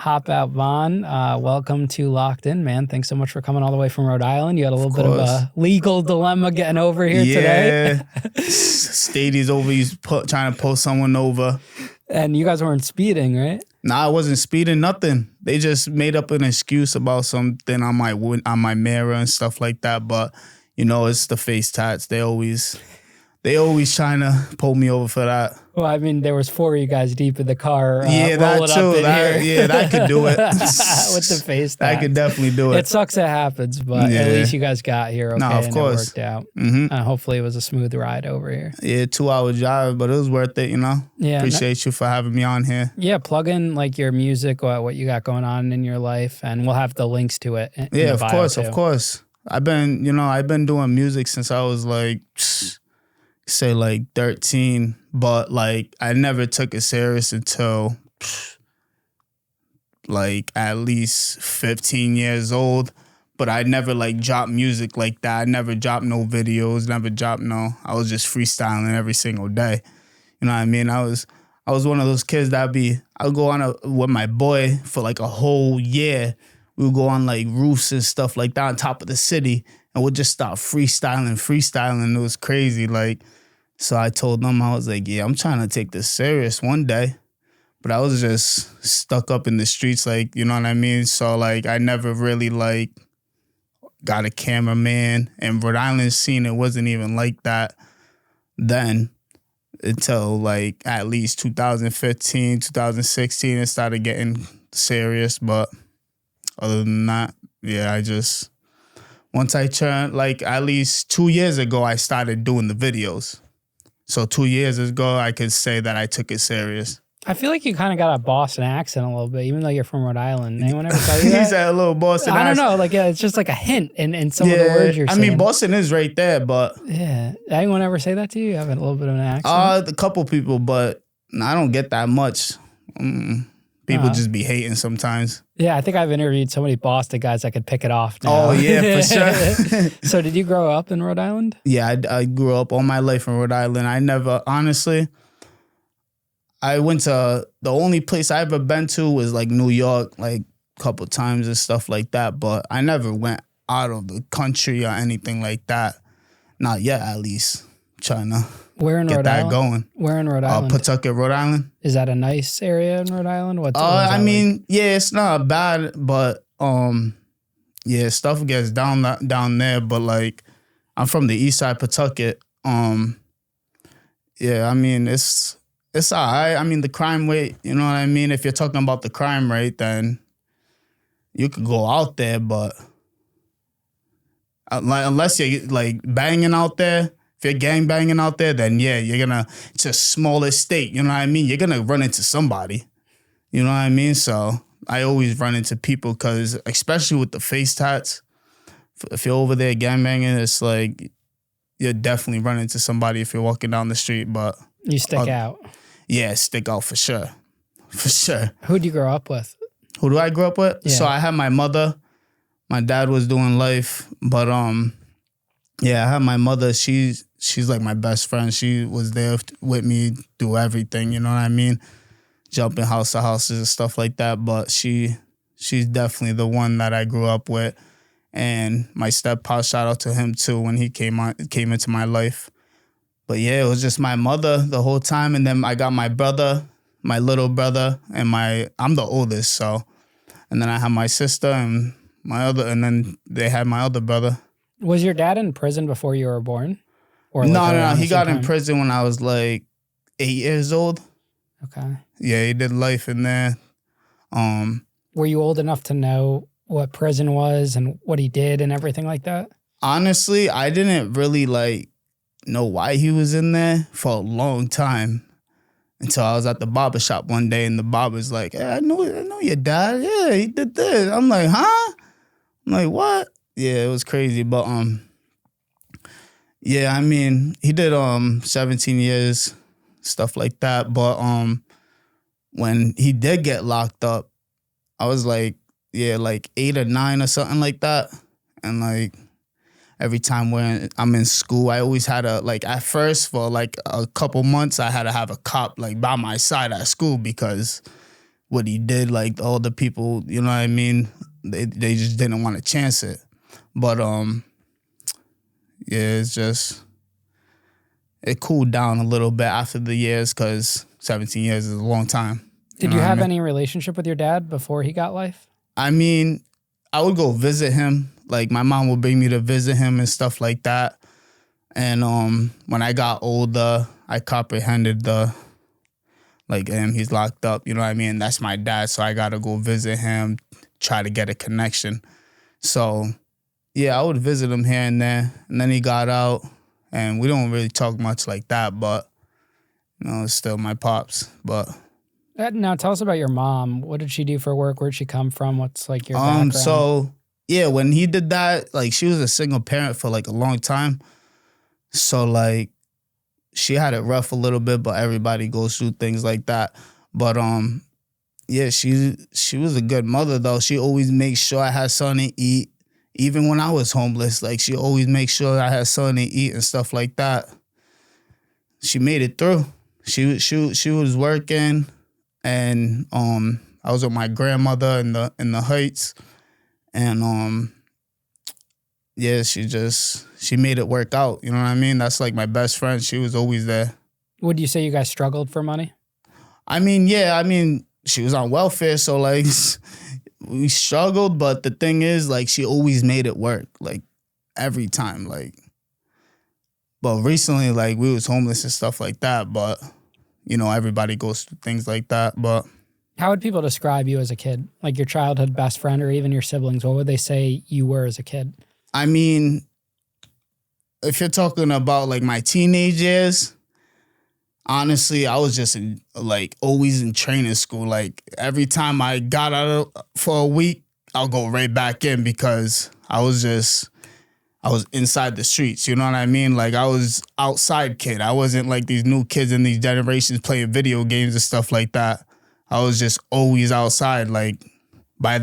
hop out, Vaughn. Welcome to Locked In, man. Thanks so much for coming all the way from Rhode Island. You had a little bit of a legal dilemma getting over here today. Stadies over. He's trying to pull someone over. And you guys weren't speeding, right? Nah, I wasn't speeding, nothing. They just made up an excuse about something on my mirror and stuff like that. But, you know, it's the face tats. They always trying to pull me over for that. Well, I mean, there was 4 of you guys deep in the car. That too. That could do it. With the face tats. I could definitely do it. It sucks it happens, but at least you guys got here okay of and course. It worked out. Mm-hmm. Hopefully it was a smooth ride over here. Yeah, 2-hour drive, but it was worth it, you know? Yeah. Appreciate you for having me on here. Yeah, plug in like your music or what you got going on in your life, and we'll have the links to it in the bio of course. I've been doing music since I was like 13, but like I never took it serious until like at least 15 years old. But I never like dropped music like that. I never dropped no videos, I was just freestyling every single day. You know what I mean? I was one of those kids I'd go on with my boy for like a whole year. We would go on like roofs and stuff like that on top of the city, and we'd just start freestyling. It was crazy. Like, so I told them, I was like, yeah, I'm trying to take this serious one day. But I was just stuck up in the streets, like, you know what I mean? So like I never really like got a cameraman. And Rhode Island scene, it wasn't even like that then until like at least 2015, 2016, it started getting serious. But other than that, yeah, once I turned, like at least 2 years ago, I started doing the videos. So 2 years ago, I could say that I took it serious. I feel like you kind of got a Boston accent a little bit, even though you're from Rhode Island. Anyone ever tell you that? He's a little Boston accent. I don't know. Like, it's just like a hint in some of the words you're saying. I mean, Boston is right there, but... Yeah. Anyone ever say that to you? You have a little bit of an accent? A couple people, but I don't get that much. People just be hating sometimes. Yeah, I think I've interviewed so many Boston guys I could pick it off now. Oh, yeah, for sure. So did you grow up in Rhode Island? Yeah, I grew up all my life in Rhode Island. I never, honestly, I went to, the only place I ever been to was like New York, like a couple times and stuff like that. But I never went out of the country or anything like that. Not yet, at least. Trying to get that going. Where in Rhode Island? Pawtucket, Rhode Island. Is that a nice area in Rhode Island? I mean, yeah, it's not bad, but yeah, stuff gets down there. But like, I'm from the east side, Pawtucket. Yeah, I mean, it's all right. I mean, the crime rate, you know what I mean? If you're talking about the crime rate, then you could go out there, but unless you're like banging out there, if you're gang banging out there, then yeah, it's a smaller state, you know what I mean? You're gonna run into somebody, you know what I mean? So I always run into people because, especially with the face tats, if you're over there gang banging, it's like you're definitely running into somebody if you're walking down the street, but... You stick out. Yeah, stick out for sure. For sure. Who'd you grow up with? Who do I grow up with? Yeah. So I had my mother. My dad was doing life, but yeah, I had my mother. She's like my best friend. She was there with me, do everything. You know what I mean? Jumping house to houses and stuff like that. But she's definitely the one that I grew up with. And my steppa, shout out to him too when he came into my life. But yeah, it was just my mother the whole time, and then I got my brother, my little brother, and I'm the oldest, so, and then I have my sister and and then they had my other brother. Was your dad in prison before you were born? Or No. He got in prison when I was like 8 years old. Okay. Yeah, he did life in there. Were you old enough to know what prison was and what he did and everything like that? Honestly, I didn't really like know why he was in there for a long time until I was at the barber shop one day and the barber's like, hey, I know your dad. Yeah, he did this. I'm like, huh? I'm like, what? Yeah, it was crazy. But yeah, I mean, he did 17 years, stuff like that. But when he did get locked up, I was like, yeah, like 8 or 9 or something like that. And like every time when I'm in school, I always had at first for like a couple months, I had to have a cop like by my side at school because what he did. Like all the people, you know what I mean? They just didn't want to chance it. But yeah, it's just it cooled down a little bit after the years because 17 years is a long time. Did you have any relationship with your dad before he got life? I mean, I would go visit him. Like my mom would bring me to visit him and stuff like that. And when I got older, I comprehended he's locked up, you know what I mean? That's my dad, so I gotta go visit him, try to get a connection. So yeah, I would visit him here and there. And then he got out, and we don't really talk much like that, but you know, it's still my pops. But now tell us about your mom. What did she do for work? Where'd she come from? What's like your background? So yeah, when he did that, like she was a single parent for like a long time. So like she had it rough a little bit, but everybody goes through things like that. But yeah, she was a good mother though. She always made sure I had something to eat. Even when I was homeless, like she always made sure I had something to eat and stuff like that. She made it through. She was working, and I was with my grandmother in the Heights, and yeah, she made it work out. You know what I mean? That's like my best friend. She was always there. Would you say you guys struggled for money? I mean, yeah. I mean, she was on welfare, so like we struggled. But the thing is, like, she always made it work, like every time. Like, but recently, like, we was homeless and stuff like that. But you know, everybody goes through things like that. But how would people describe you as a kid? Like your childhood best friend or even your siblings? What would they say you were as a kid? I mean, if you're talking about like my teenage years, honestly, I was just always in training school. Like every time I got out for a week, I'll go right back in because I was inside the streets. You know what I mean? Like I was outside kid. I wasn't like these new kids in these generations playing video games and stuff like that. I was just always outside, like by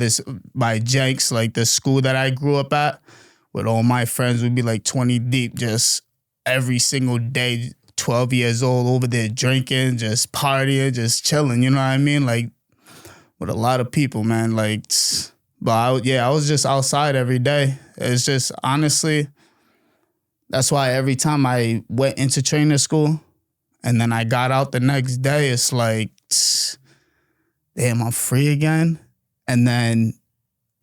Jenks, like the school that I grew up at. With all my friends, we'd be like 20 deep, just every single day, 12 years old, over there drinking, just partying, just chilling, you know what I mean? Like, with a lot of people, man, like, but I was just outside every day. It's just, honestly, that's why every time I went into training school and then I got out the next day, it's like, damn, I'm free again. And then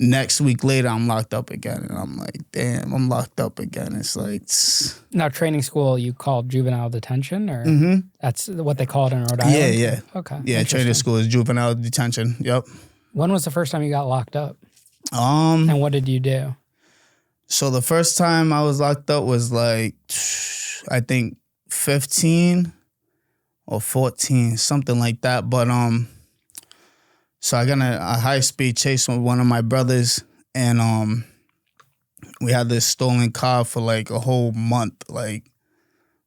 next week later, I'm locked up again. And I'm like, damn, I'm locked up again. It's like... Now, training school, you called juvenile detention? Or that's what they call it in Rhode Yeah, Island? yeah. Okay. Yeah, training school is juvenile detention. Yep. When was the first time you got locked up? And what did you do? So the first time I was locked up was like, I think 15 or 14, something like that. But so I got a high-speed chase with one of my brothers, and we had this stolen car for like a whole month, like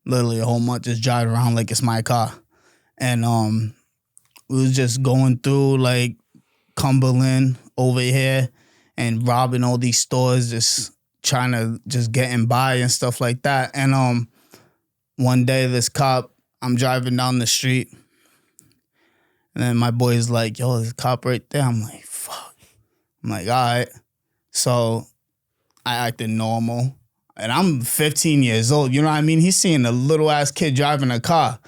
literally a whole month, just driving around like it's my car. And we was just going through like Cumberland over here and robbing all these stores, just trying to just getting by and stuff like that. And one day this cop, I'm driving down the street, and then my boy's like, yo, there's a cop right there. I'm like, fuck. I'm like, all right. So I acted normal. And I'm 15 years old. You know what I mean? He's seeing a little-ass kid driving a car.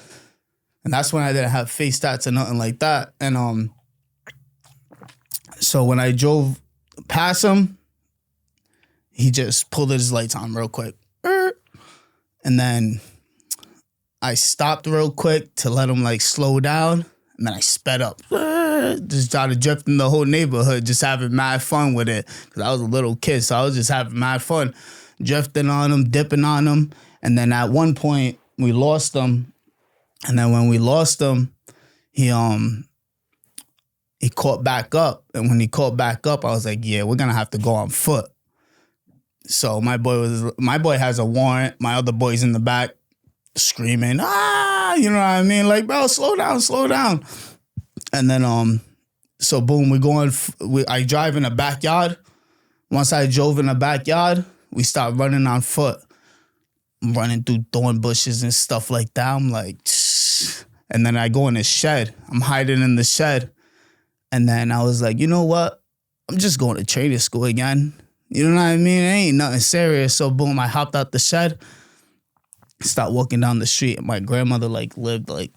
And that's when I didn't have face tats or nothing like that. And so when I drove past him, he just pulled his lights on real quick. And then I stopped real quick to let him, like, slow down. And then I sped up. Just started drifting the whole neighborhood, just having mad fun with it. Because I was a little kid, so I was just having mad fun. Drifting on him, dipping on him. And then at one point, we lost him. And then when we lost him, he caught back up. And when he caught back up, I was like, yeah, we're going to have to go on foot. So my boy has a warrant. My other boy's in the back screaming, you know what I mean? Like, bro, slow down. And then, so boom, I drive in the backyard. Once I drove in the backyard, we start running on foot. I'm running through thorn bushes and stuff like that. I'm like, and then I go in the shed. I'm hiding in the shed. And then I was like, you know what? I'm just going to training school again. You know what I mean? It ain't nothing serious. So boom, I hopped out the shed, start walking down the street. And my grandmother like lived like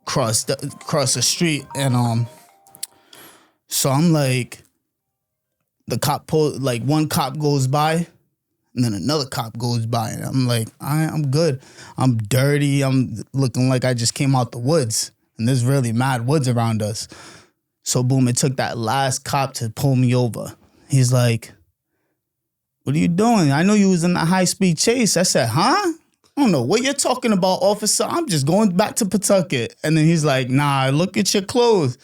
across the street. And so I'm like, the cop like one cop goes by, and then another cop goes by, and I'm like, I'm good. I'm dirty. I'm looking like I just came out the woods, and there's really mad woods around us. So boom, it took that last cop to pull me over. He's like, what are you doing? I know you was in a high-speed chase. I said, huh? I don't know what you're talking about, officer. I'm just going back to Pawtucket. And then he's like, nah, look at your clothes.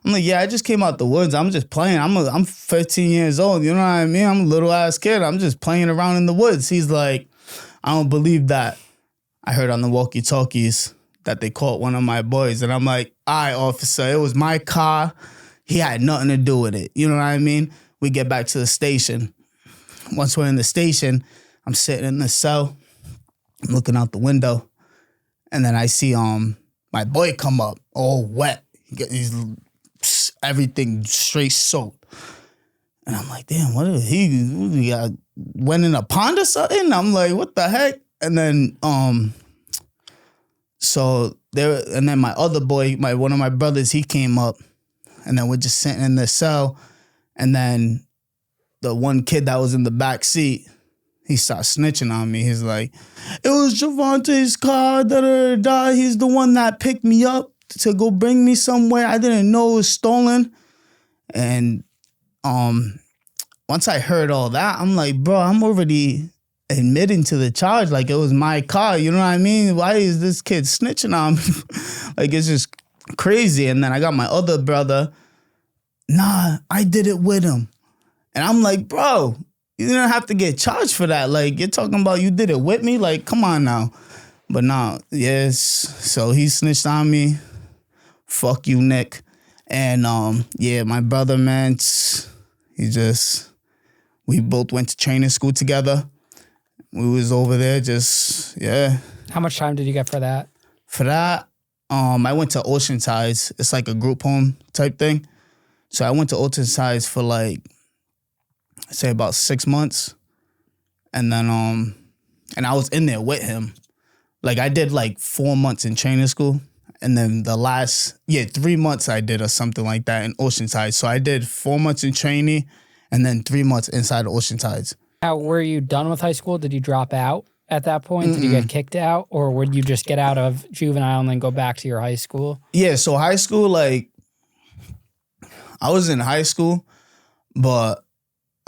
I'm like, yeah, I just came out the woods. I'm just playing. I'm 15 years old. You know what I mean? I'm a little ass kid. I'm just playing around in the woods. He's like, I don't believe that. I heard on the walkie-talkies that they caught one of my boys. And I'm like, all right, officer, it was my car. He had nothing to do with it. You know what I mean? We get back to the station. Once we're in the station, I'm sitting in the cell. I'm looking out the window. And then I see my boy come up all wet. He's everything straight soaked. And I'm like, damn, what went in a pond or something? I'm like, what the heck? And then then my other boy, one of my brothers, he came up, and then we're just sitting in the cell. And then the one kid that was in the back seat, he starts snitching on me. He's like, it was Jovante's car, da-da-da-da. He's the one that picked me up to go bring me somewhere. I didn't know it was stolen. And once I heard all that, I'm like, bro, I'm already admitting to the charge. Like, it was my car. You know what I mean? Why is this kid snitching on me? Like, it's just crazy. And then I got my other brother. Nah, I did it with him. And I'm like, bro, you didn't have to get charged for that. Like, you're talking about you did it with me? Like, come on now. But nah, yes. So he snitched on me. Fuck you, Nick. And yeah, my brother, man, we both went to training school together. We was over there yeah. How much time did you get for that? For that, I went to Oceansides. It's like a group home type thing. So I went to Oceansides for like, I'd say about 6 months. And then, and I was in there with him. Like, I did like 4 months in training school. And then the last, 3 months I did or something like that in Oceanside. So I did 4 months in trainee and then 3 months inside of Oceansides. How were you done with high school? Did you drop out at that point? Did you get kicked out? Or would you just get out of juvenile and then go back to your high school? Yeah, so high school, like, I was in high school, but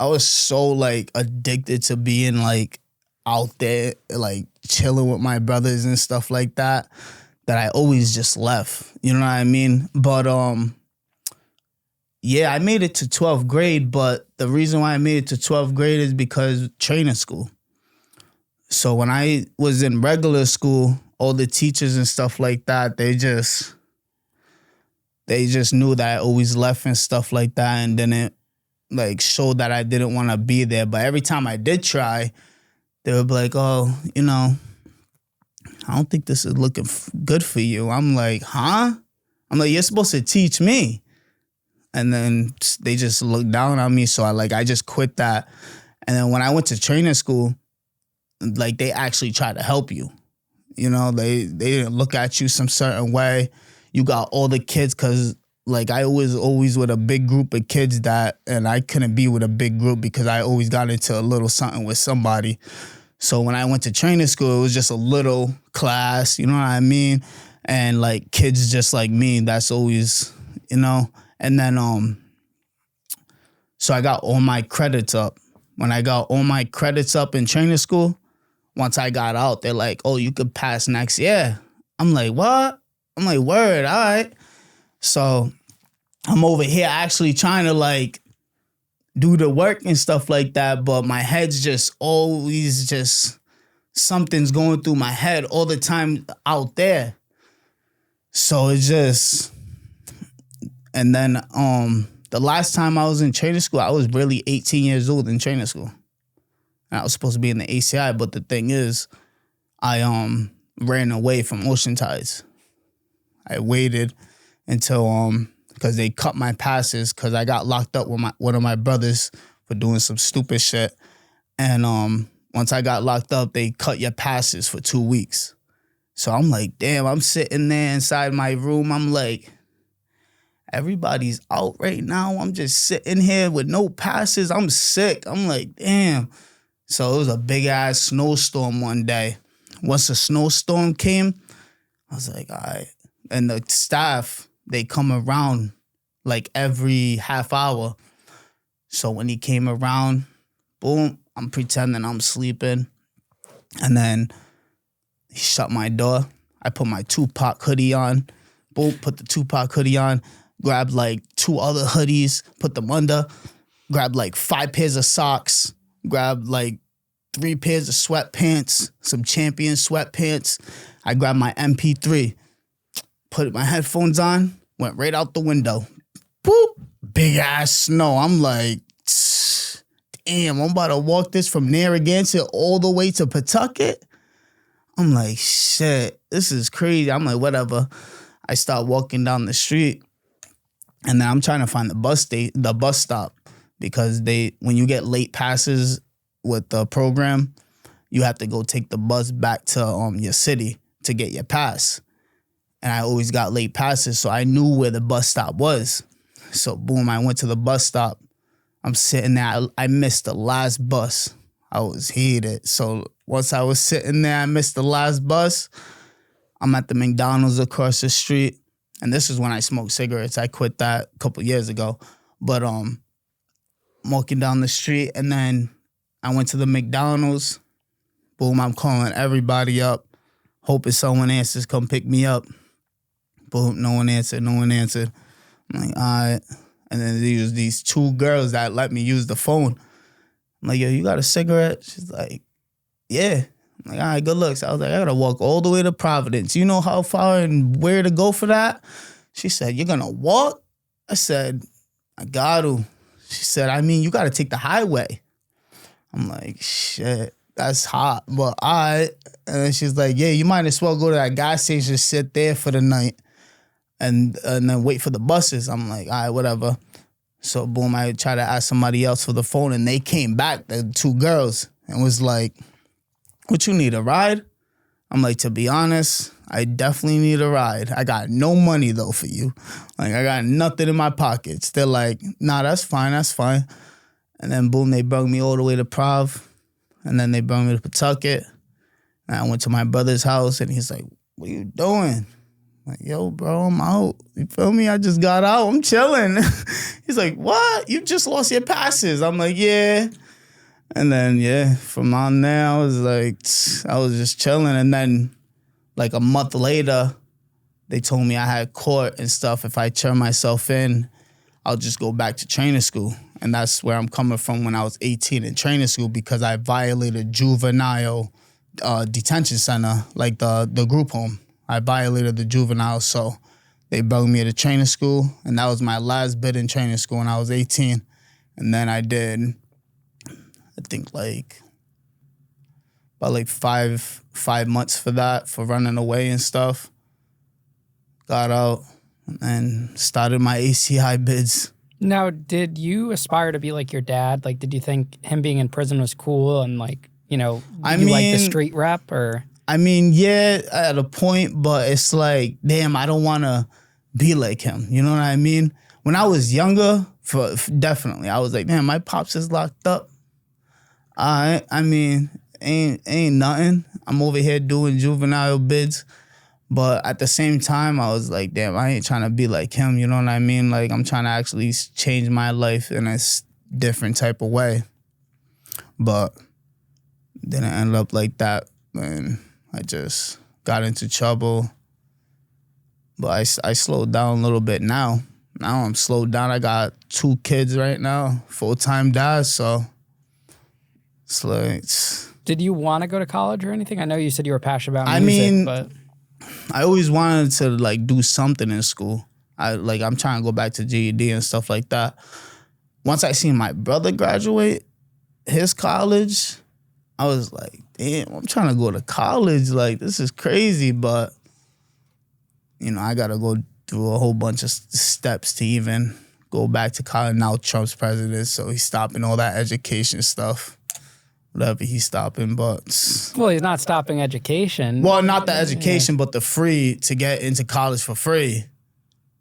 I was so, like, addicted to being, like, out there, like, chilling with my brothers and stuff like that I always just left. You know what I mean? But, yeah, I made it to 12th grade, but the reason why I made it to 12th grade is because training school. So when I was in regular school, all the teachers and stuff like that, they just knew that I always left and stuff like that, and didn't, like, show that I didn't want to be there. But every time I did try, they would be like, oh, you know, I don't think this is looking good for you. I'm like, huh? I'm like, you're supposed to teach me. And then they just looked down on me. So I just quit that. And then when I went to training school, like, they actually tried to help you. You know, they didn't look at you some certain way. You got all the kids, because, like, I was always with a big group of kids and I couldn't be with a big group because I always got into a little something with somebody. So when I went to training school, it was just a little class, you know what I mean? And, like, kids just like me, that's always, you know? And then, so I got all my credits up. When I got all my credits up in training school, once I got out, they're like, oh, you could pass next year. I'm like, what? I'm like, word, all right. So I'm over here actually trying to, like, do the work and stuff like that, but my head's just always something's going through my head all the time out there. So it's just, and then the last time I was in training school, I was really 18 years old in training school. And I was supposed to be in the ACI, but the thing is, I ran away from Oceansides. I waited until because they cut my passes because I got locked up with one of my brothers for doing some stupid shit. And once I got locked up, they cut your passes for 2 weeks. So I'm like, damn, I'm sitting there inside my room. I'm like, everybody's out right now. I'm just sitting here with no passes. I'm sick. I'm like, damn. So it was a big-ass snowstorm one day. Once the snowstorm came, I was like, all right. And the staff, they come around like every half hour. So when he came around, boom, I'm pretending I'm sleeping. And then he shut my door. I put my Tupac hoodie on. Boom, put the Tupac hoodie on. Grabbed like 2 other hoodies, put them under. Grabbed like 5 pairs of socks. Grabbed like 3 pairs of sweatpants, some Champion sweatpants. I grabbed my MP3, put my headphones on, went right out the window. Boop, big ass snow. I'm like, damn, I'm about to walk this from Narragansett all the way to Pawtucket. I'm like, shit, this is crazy. I'm like, whatever. I start walking down the street, and then I'm trying to find the bus stop, because when you get late passes with the program, you have to go take the bus back to your city to get your pass. And I always got late passes, so I knew where the bus stop was. So boom, I went to the bus stop. I'm sitting there. I missed the last bus. I was heated. So once I was sitting there, I missed the last bus. I'm at the McDonald's across the street. And this is when I smoked cigarettes. I quit that a couple years ago. But I'm walking down the street, and then I went to the McDonald's. Boom, I'm calling everybody up, hoping someone answers, come pick me up. Boom, no one answered. I'm like, all right. And then there was these 2 girls that let me use the phone. I'm like, yo, you got a cigarette? She's like, yeah. I'm like, all right, good looks. I was like, I gotta walk all the way to Providence. You know how far and where to go for that? She said, you're gonna walk? I said, I got to. She said, I mean, you gotta take the highway. I'm like, shit, that's hot, but all right. And then she's like, yeah, you might as well go to that gas station, sit there for the night, and then wait for the buses. I'm like, all right, whatever. So boom, I tried to ask somebody else for the phone, and they came back, the 2 girls, and was like, what, you need a ride? I'm like, to be honest, I definitely need a ride. I got no money though for you. Like, I got nothing in my pockets. They're like, nah, that's fine. And then boom, they brought me all the way to Prov. And then they brought me to Pawtucket. And I went to my brother's house, and he's like, what are you doing? I'm like, yo, bro, I'm out. You feel me? I just got out. I'm chilling. He's like, what? You just lost your passes. I'm like, yeah. And then, yeah, from on there, I was just chilling. And then, like a month later, they told me I had court and stuff. If I turn myself in, I'll just go back to training school. And that's where I'm coming from when I was 18 in training school, because I violated Juvenile detention center, like the group home. I violated the Juvenile, so they brought me to training school, and that was my last bit in training school when I was 18. And then I did, I think about like five months for that, for running away and stuff. Got out and started my ACI bids. Now, did you aspire to be like your dad? Like, did you think him being in prison was cool and like, you know, like the street rep or? I mean, yeah, at a point, but it's like, damn, I don't want to be like him. You know what I mean? When I was younger, definitely, I was like, man, my pops is locked up. I mean, ain't nothing. I'm over here doing juvenile bids. But at the same time, I was like, damn, I ain't trying to be like him. You know what I mean? Like, I'm trying to actually change my life in a different type of way. But didn't end up like that. And I just got into trouble. But I slowed down a little bit now. Now I'm slowed down. I got 2 kids right now, full-time dad, so it's like... Did you want to go to college or anything? I know you said you were passionate about music, but... I always wanted to, like, do something in school. I'm trying to go back to GED and stuff like that. Once I seen my brother graduate his college, I was like, damn, I'm trying to go to college. Like, this is crazy, but, you know, I got to go through a whole bunch of steps to even go back to college. Now Trump's president, so he's stopping all that education stuff. Whatever he's stopping, but... Well, he's not stopping education. Well, not the education, but the free, to get into college for free.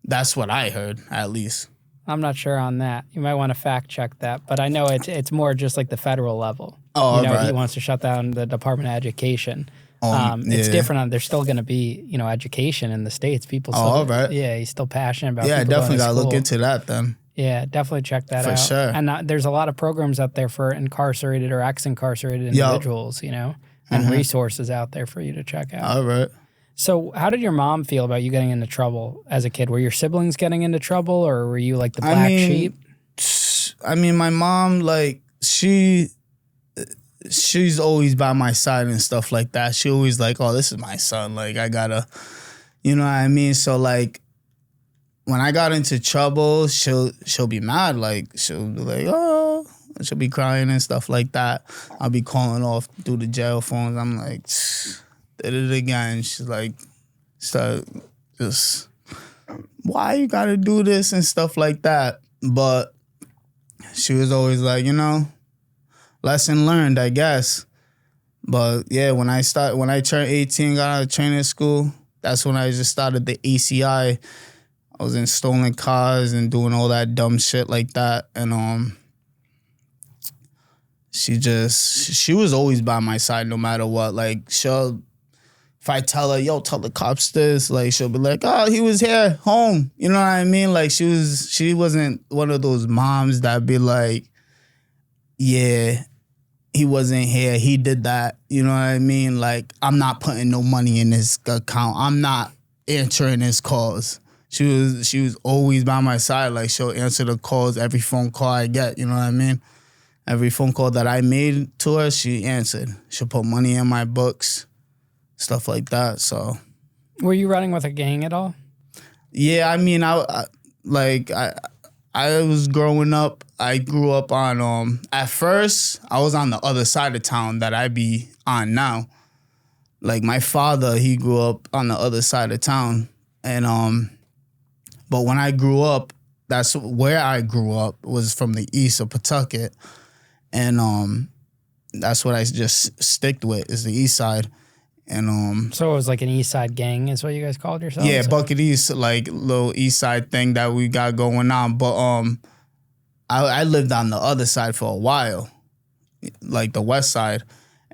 That's what I heard, at least. I'm not sure on that. You might want to fact check that, but I know it's more just like the federal level. Oh, right. He wants to shut down the Department of Education. Yeah. It's different. There's still going to be, education in the States. People still, all right. Yeah, he's still passionate about Yeah, people definitely got to look into that then. Yeah, definitely check that out. For sure. And there's a lot of programs out there for incarcerated or ex-incarcerated individuals, and resources out there for you to check out. All right. So how did your mom feel about you getting into trouble as a kid? Were your siblings getting into trouble, or were you like the black sheep? I mean, my mom, like, she's always by my side and stuff like that. She always like, oh, this is my son. Like, I gotta, you know what I mean? So, like, when I got into trouble, she'll be mad. Like, she'll be like, oh, she'll be crying and stuff like that. I'll be calling off through the jail phones. I'm like, did it again. She's like, why you gotta do this and stuff like that. But she was always like, lesson learned, I guess. But yeah, when I turned 18, got out of training school, that's when I just started the ACI. I was in stolen cars and doing all that dumb shit like that. And she was always by my side no matter what. Like, if I tell her, yo, tell the cops this, like, she'll be like, oh, he was here, home. You know what I mean? Like, she wasn't one of those moms that be like, yeah, he wasn't here, he did that. You know what I mean? Like, I'm not putting no money in his account. I'm not answering his calls. She was always by my side. Like, she'll answer the calls, every phone call I get, you know what I mean? Every phone call that I made to her, she answered. She'll put money in my books, stuff like that, so. Were you running with a gang at all? Yeah, I mean, I was growing up, I grew up on, at first, I was on the other side of town that I be on now. Like, my father, he grew up on the other side of town, and, but when I grew up, that's where I grew up, was from the east of Pawtucket. And that's what I just sticked with, is the east side. And so it was like an east side gang is what you guys called yourselves? Yeah, Bucket East, like little east side thing that we got going on. But I lived on the other side for a while, like the west side.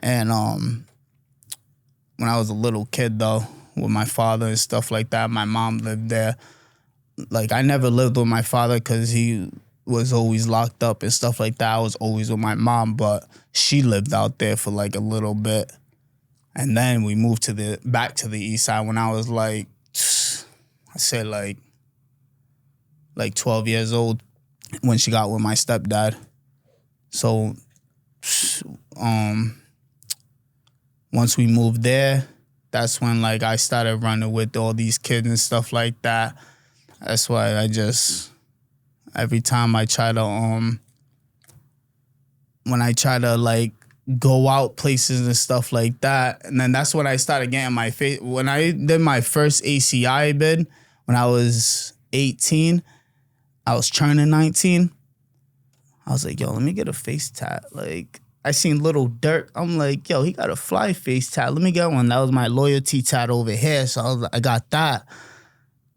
And when I was a little kid though, with my father and stuff like that, my mom lived there. Like, I never lived with my father because he was always locked up and stuff like that. I was always with my mom, but she lived out there for like a little bit. And then we moved back to the east side when I was like, I said like 12 years old, when she got with my stepdad. So once we moved there, that's when like I started running with all these kids and stuff like that. That's why every time I try to, when I try to like go out places and stuff like that, and then that's when I started getting my face. When I did my first ACI bid, when I was 18, I was turning 19. I was like, yo, let me get a face tat. Like, I seen Little Dirk. I'm like, yo, he got a fly face tat. Let me get one. That was my loyalty tat over here. So I got that.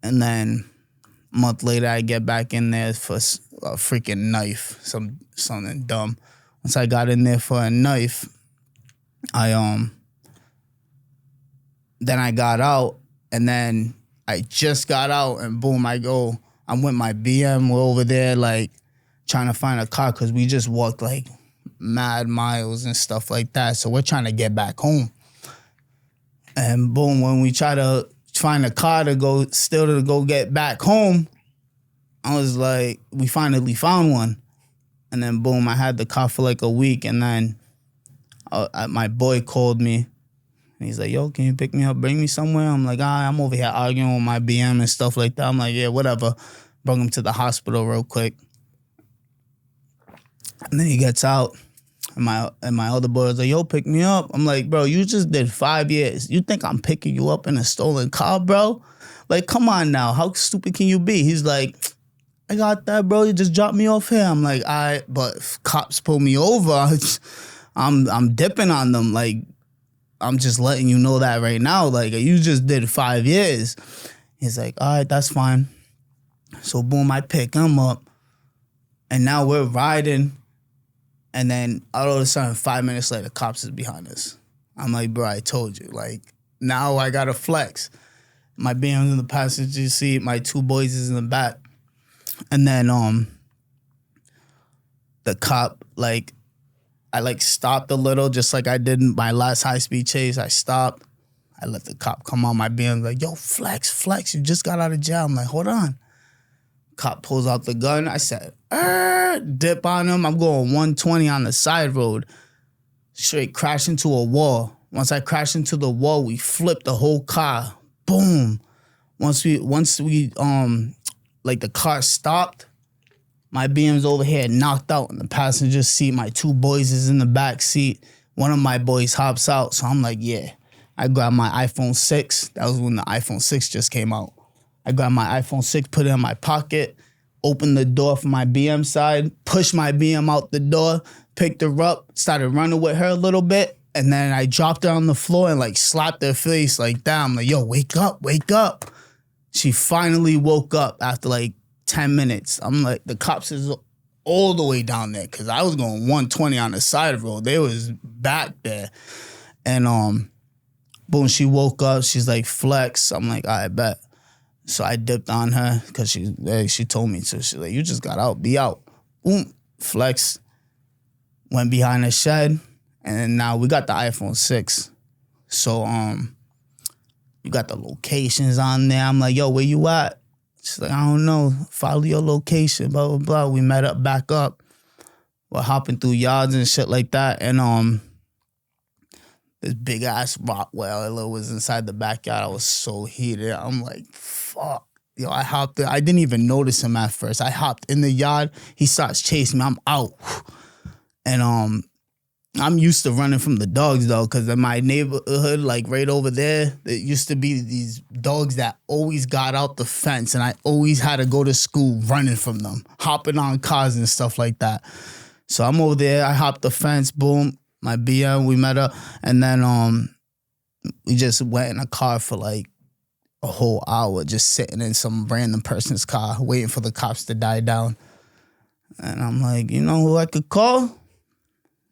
And then a month later, I get back in there for a freaking knife, something dumb. Once I got in there for a knife, then I got out, and then I just got out, and boom, I'm with my BM. We're over there, like, trying to find a car, because we just walked, like, mad miles and stuff like that. So we're trying to get back home. And boom, when we try to find a car to go get back home, I was like, we finally found one. And then boom, I had the car for like a week, and then my boy called me, and he's like, yo, can you pick me up, bring me somewhere? I'm like, I'm over here arguing with my BM and stuff like that. I'm like, yeah, whatever. Bring him to the hospital real quick. And then he gets out. And my other boy was like, yo, pick me up. I'm like, bro, you just did 5 years. You think I'm picking you up in a stolen car, bro? Like, come on now. How stupid can you be? He's like, I got that, bro. You just dropped me off here. I'm like, all right, but if cops pull me over, I'm dipping on them. Like, I'm just letting you know that right now. Like, you just did 5 years. He's like, all right, that's fine. So, boom, I pick him up. And now we're riding. And then all of a sudden, 5 minutes later, cops is behind us. I'm like, bro, I told you. Like, now I got to flex. My BM's in the passenger seat. My 2 boys is in the back. And then the cop, like, I, like, stopped a little, just like I did in my last high-speed chase. I stopped. I let the cop come on my BM, like, yo, flex. You just got out of jail. I'm like, hold on. Cop pulls out the gun. I said, dip on him. I'm going 120 on the side road. Straight crash into a wall. Once I crashed into the wall, we flipped the whole car. Boom. Once we like the car stopped, my BM's over here knocked out in the passenger seat. My 2 boys is in the back seat. One of my boys hops out. So I'm like, yeah. I grabbed my iPhone 6. That was when the iPhone 6 just came out. I grabbed my iPhone 6, put it in my pocket, opened the door for my BM side, pushed my BM out the door, picked her up, started running with her a little bit, and then I dropped her on the floor and, like, slapped her face like that. I'm like, yo, wake up. She finally woke up after, like, 10 minutes. I'm like, the cops is all the way down there because I was going 120 on the side of the road. They was back there. And, boom, she woke up. She's like, flex. I'm like, I bet. So I dipped on her because she told me to. She's like, you just got out. Be out. Boom. Flex. Went behind the shed. And now we got the iPhone 6. So you got the locations on there. I'm like, yo, where you at? She's like, I don't know. Follow your location, blah, blah, blah. We met up, back up. We're hopping through yards and shit like that. And this big-ass Rottweiler was inside the backyard. I was so heated. I'm like, fuck. Yo, I hopped in. I didn't even notice him at first. I hopped in the yard. He starts chasing me. I'm out. And I'm used to running from the dogs, though, because in my neighborhood, like right over there, there used to be these dogs that always got out the fence, and I always had to go to school running from them, hopping on cars and stuff like that. So I'm over there. I hopped the fence. Boom. My BM, we met up, and then we just went in a car for like a whole hour, just sitting in some random person's car, waiting for the cops to die down. And I'm like, you know who I could call?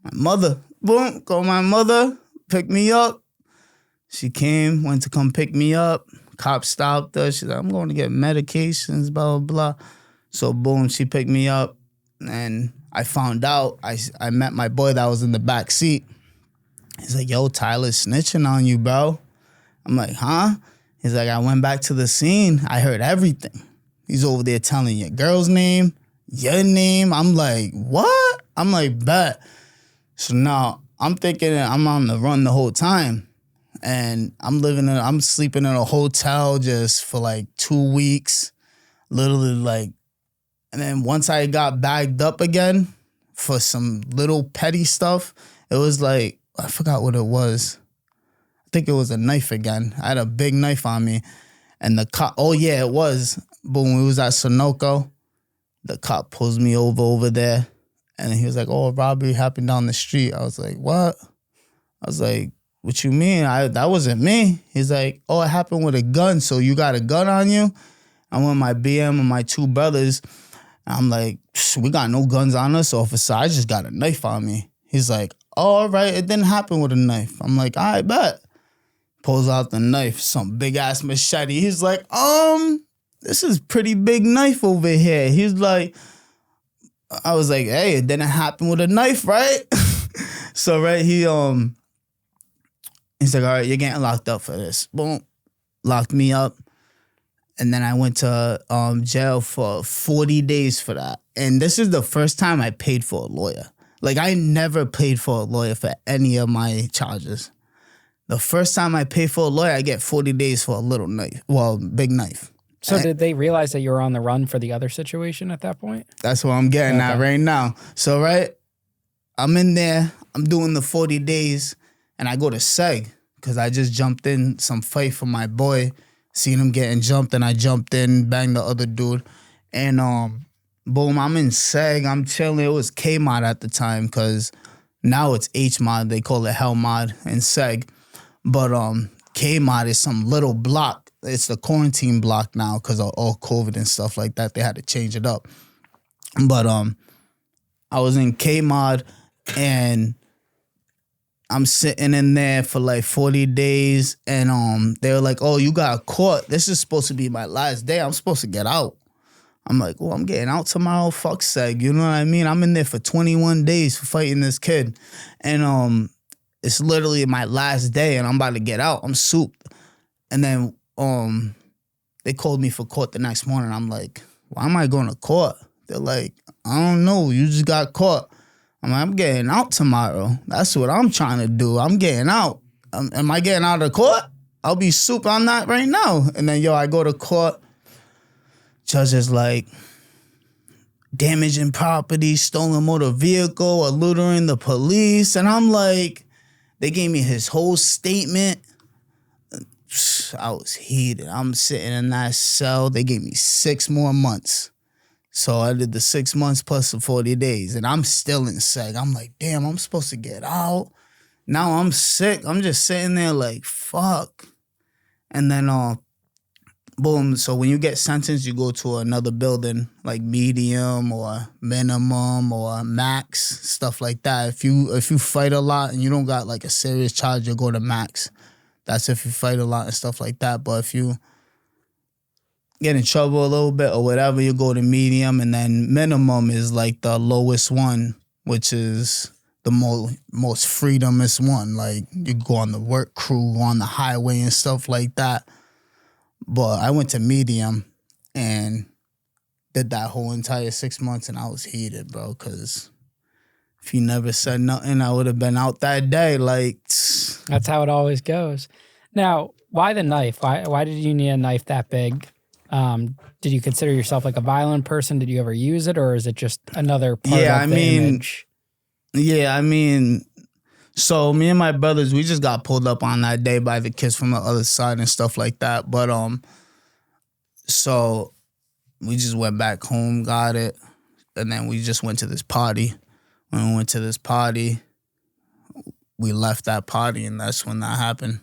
My mother. Boom, call my mother, pick me up. She came, went to come pick me up. Cop stopped her. She's like, I'm going to get medications, blah, blah, blah. So boom, she picked me up, and I found out, I met my boy that was in the back seat. He's like, yo, Tyler's snitching on you, bro. I'm like, huh? He's like, I went back to the scene. I heard everything. He's over there telling your girl's name, your name. I'm like, what? I'm like, bet. So now I'm thinking I'm on the run the whole time. And I'm sleeping in a hotel just for like 2 weeks. Literally like, and then once I got bagged up again for some little petty stuff, it was like, I forgot what it was. I think it was a knife again. I had a big knife on me. And the cop, oh yeah, it was. But when we was at Sunoco, the cop pulls me over there. And he was like, oh, a robbery happened down the street. I was like, what? I was like, what you mean? That wasn't me. He's like, oh, it happened with a gun. So you got a gun on you? I'm with my BM and my 2 brothers. I'm like, we got no guns on us, officer. I just got a knife on me. He's like, oh, all right, it didn't happen with a knife. I'm like, all right, bet. Pulls out the knife, some big-ass machete. He's like, this is pretty big knife over here. He's like, I was like, hey, it didn't happen with a knife, right? So, right, he's like, all right, you're getting locked up for this. Boom, locked me up. And then I went to jail for 40 days for that. And this is the first time I paid for a lawyer. Like, I never paid for a lawyer for any of my charges. The first time I pay for a lawyer, I get 40 days for a little knife. Well, big knife. So did they realize that you were on the run for the other situation at that point? That's what I'm getting at right now. So, right, I'm in there. I'm doing the 40 days, and I go to seg because I just jumped in some fight for my boy. Seen him getting jumped, and I jumped in, banged the other dude, and boom, I'm in seg. I'm chilling. It was K mod at the time because now it's H mod. They call it hell mod and seg, but K mod is some little block. It's the quarantine block now because of all COVID and stuff like that. They had to change it up, but I was in K mod. And I'm sitting in there for like 40 days, and they were like, "Oh, you got caught. This is supposed to be my last day. I'm supposed to get out." I'm like, "Oh, I'm getting out tomorrow. Fuck seg." You know what I mean? I'm in there for 21 days for fighting this kid, and it's literally my last day, and I'm about to get out. I'm souped, and then they called me for court the next morning. I'm like, "Why am I going to court?" They're like, "I don't know. You just got caught." I'm like, "I'm getting out tomorrow. That's what I'm trying to do. I'm getting out. Am I getting out of court? I'll be super on that right now." And then, I go to court. Judge is like, damaging property, stolen motor vehicle, eluding the police. And I'm like, they gave me his whole statement. I was heated. I'm sitting in that cell. They gave me 6 more months. So I did the 6 months plus the 40 days, and I'm still in seg. I'm like, damn, I'm supposed to get out. Now I'm sick. I'm just sitting there like, fuck. And then, boom. So when you get sentenced, you go to another building, like medium or minimum or max, stuff like that. If you fight a lot and you don't got like a serious charge, you'll go to max. That's if you fight a lot and stuff like that. But if you get in trouble a little bit or whatever, you go to medium, and then minimum is like the lowest one, which is the most freedomist one. Like you go on the work crew, go on the highway and stuff like that. But I went to medium and did that whole entire 6 months, and I was heated, bro, because if you never said nothing, I would have been out that day. Like, that's how it always goes. Now, why the knife? Why did you need a knife that big? Did you consider yourself like a violent person? Did you ever use it, or is it just another part of the image? Yeah, I mean, so me and my brothers, we just got pulled up on that day by the kids from the other side and stuff like that. But so we just went back home, got it, and then we just went to this party. When we went to this party, we left that party, and that's when that happened.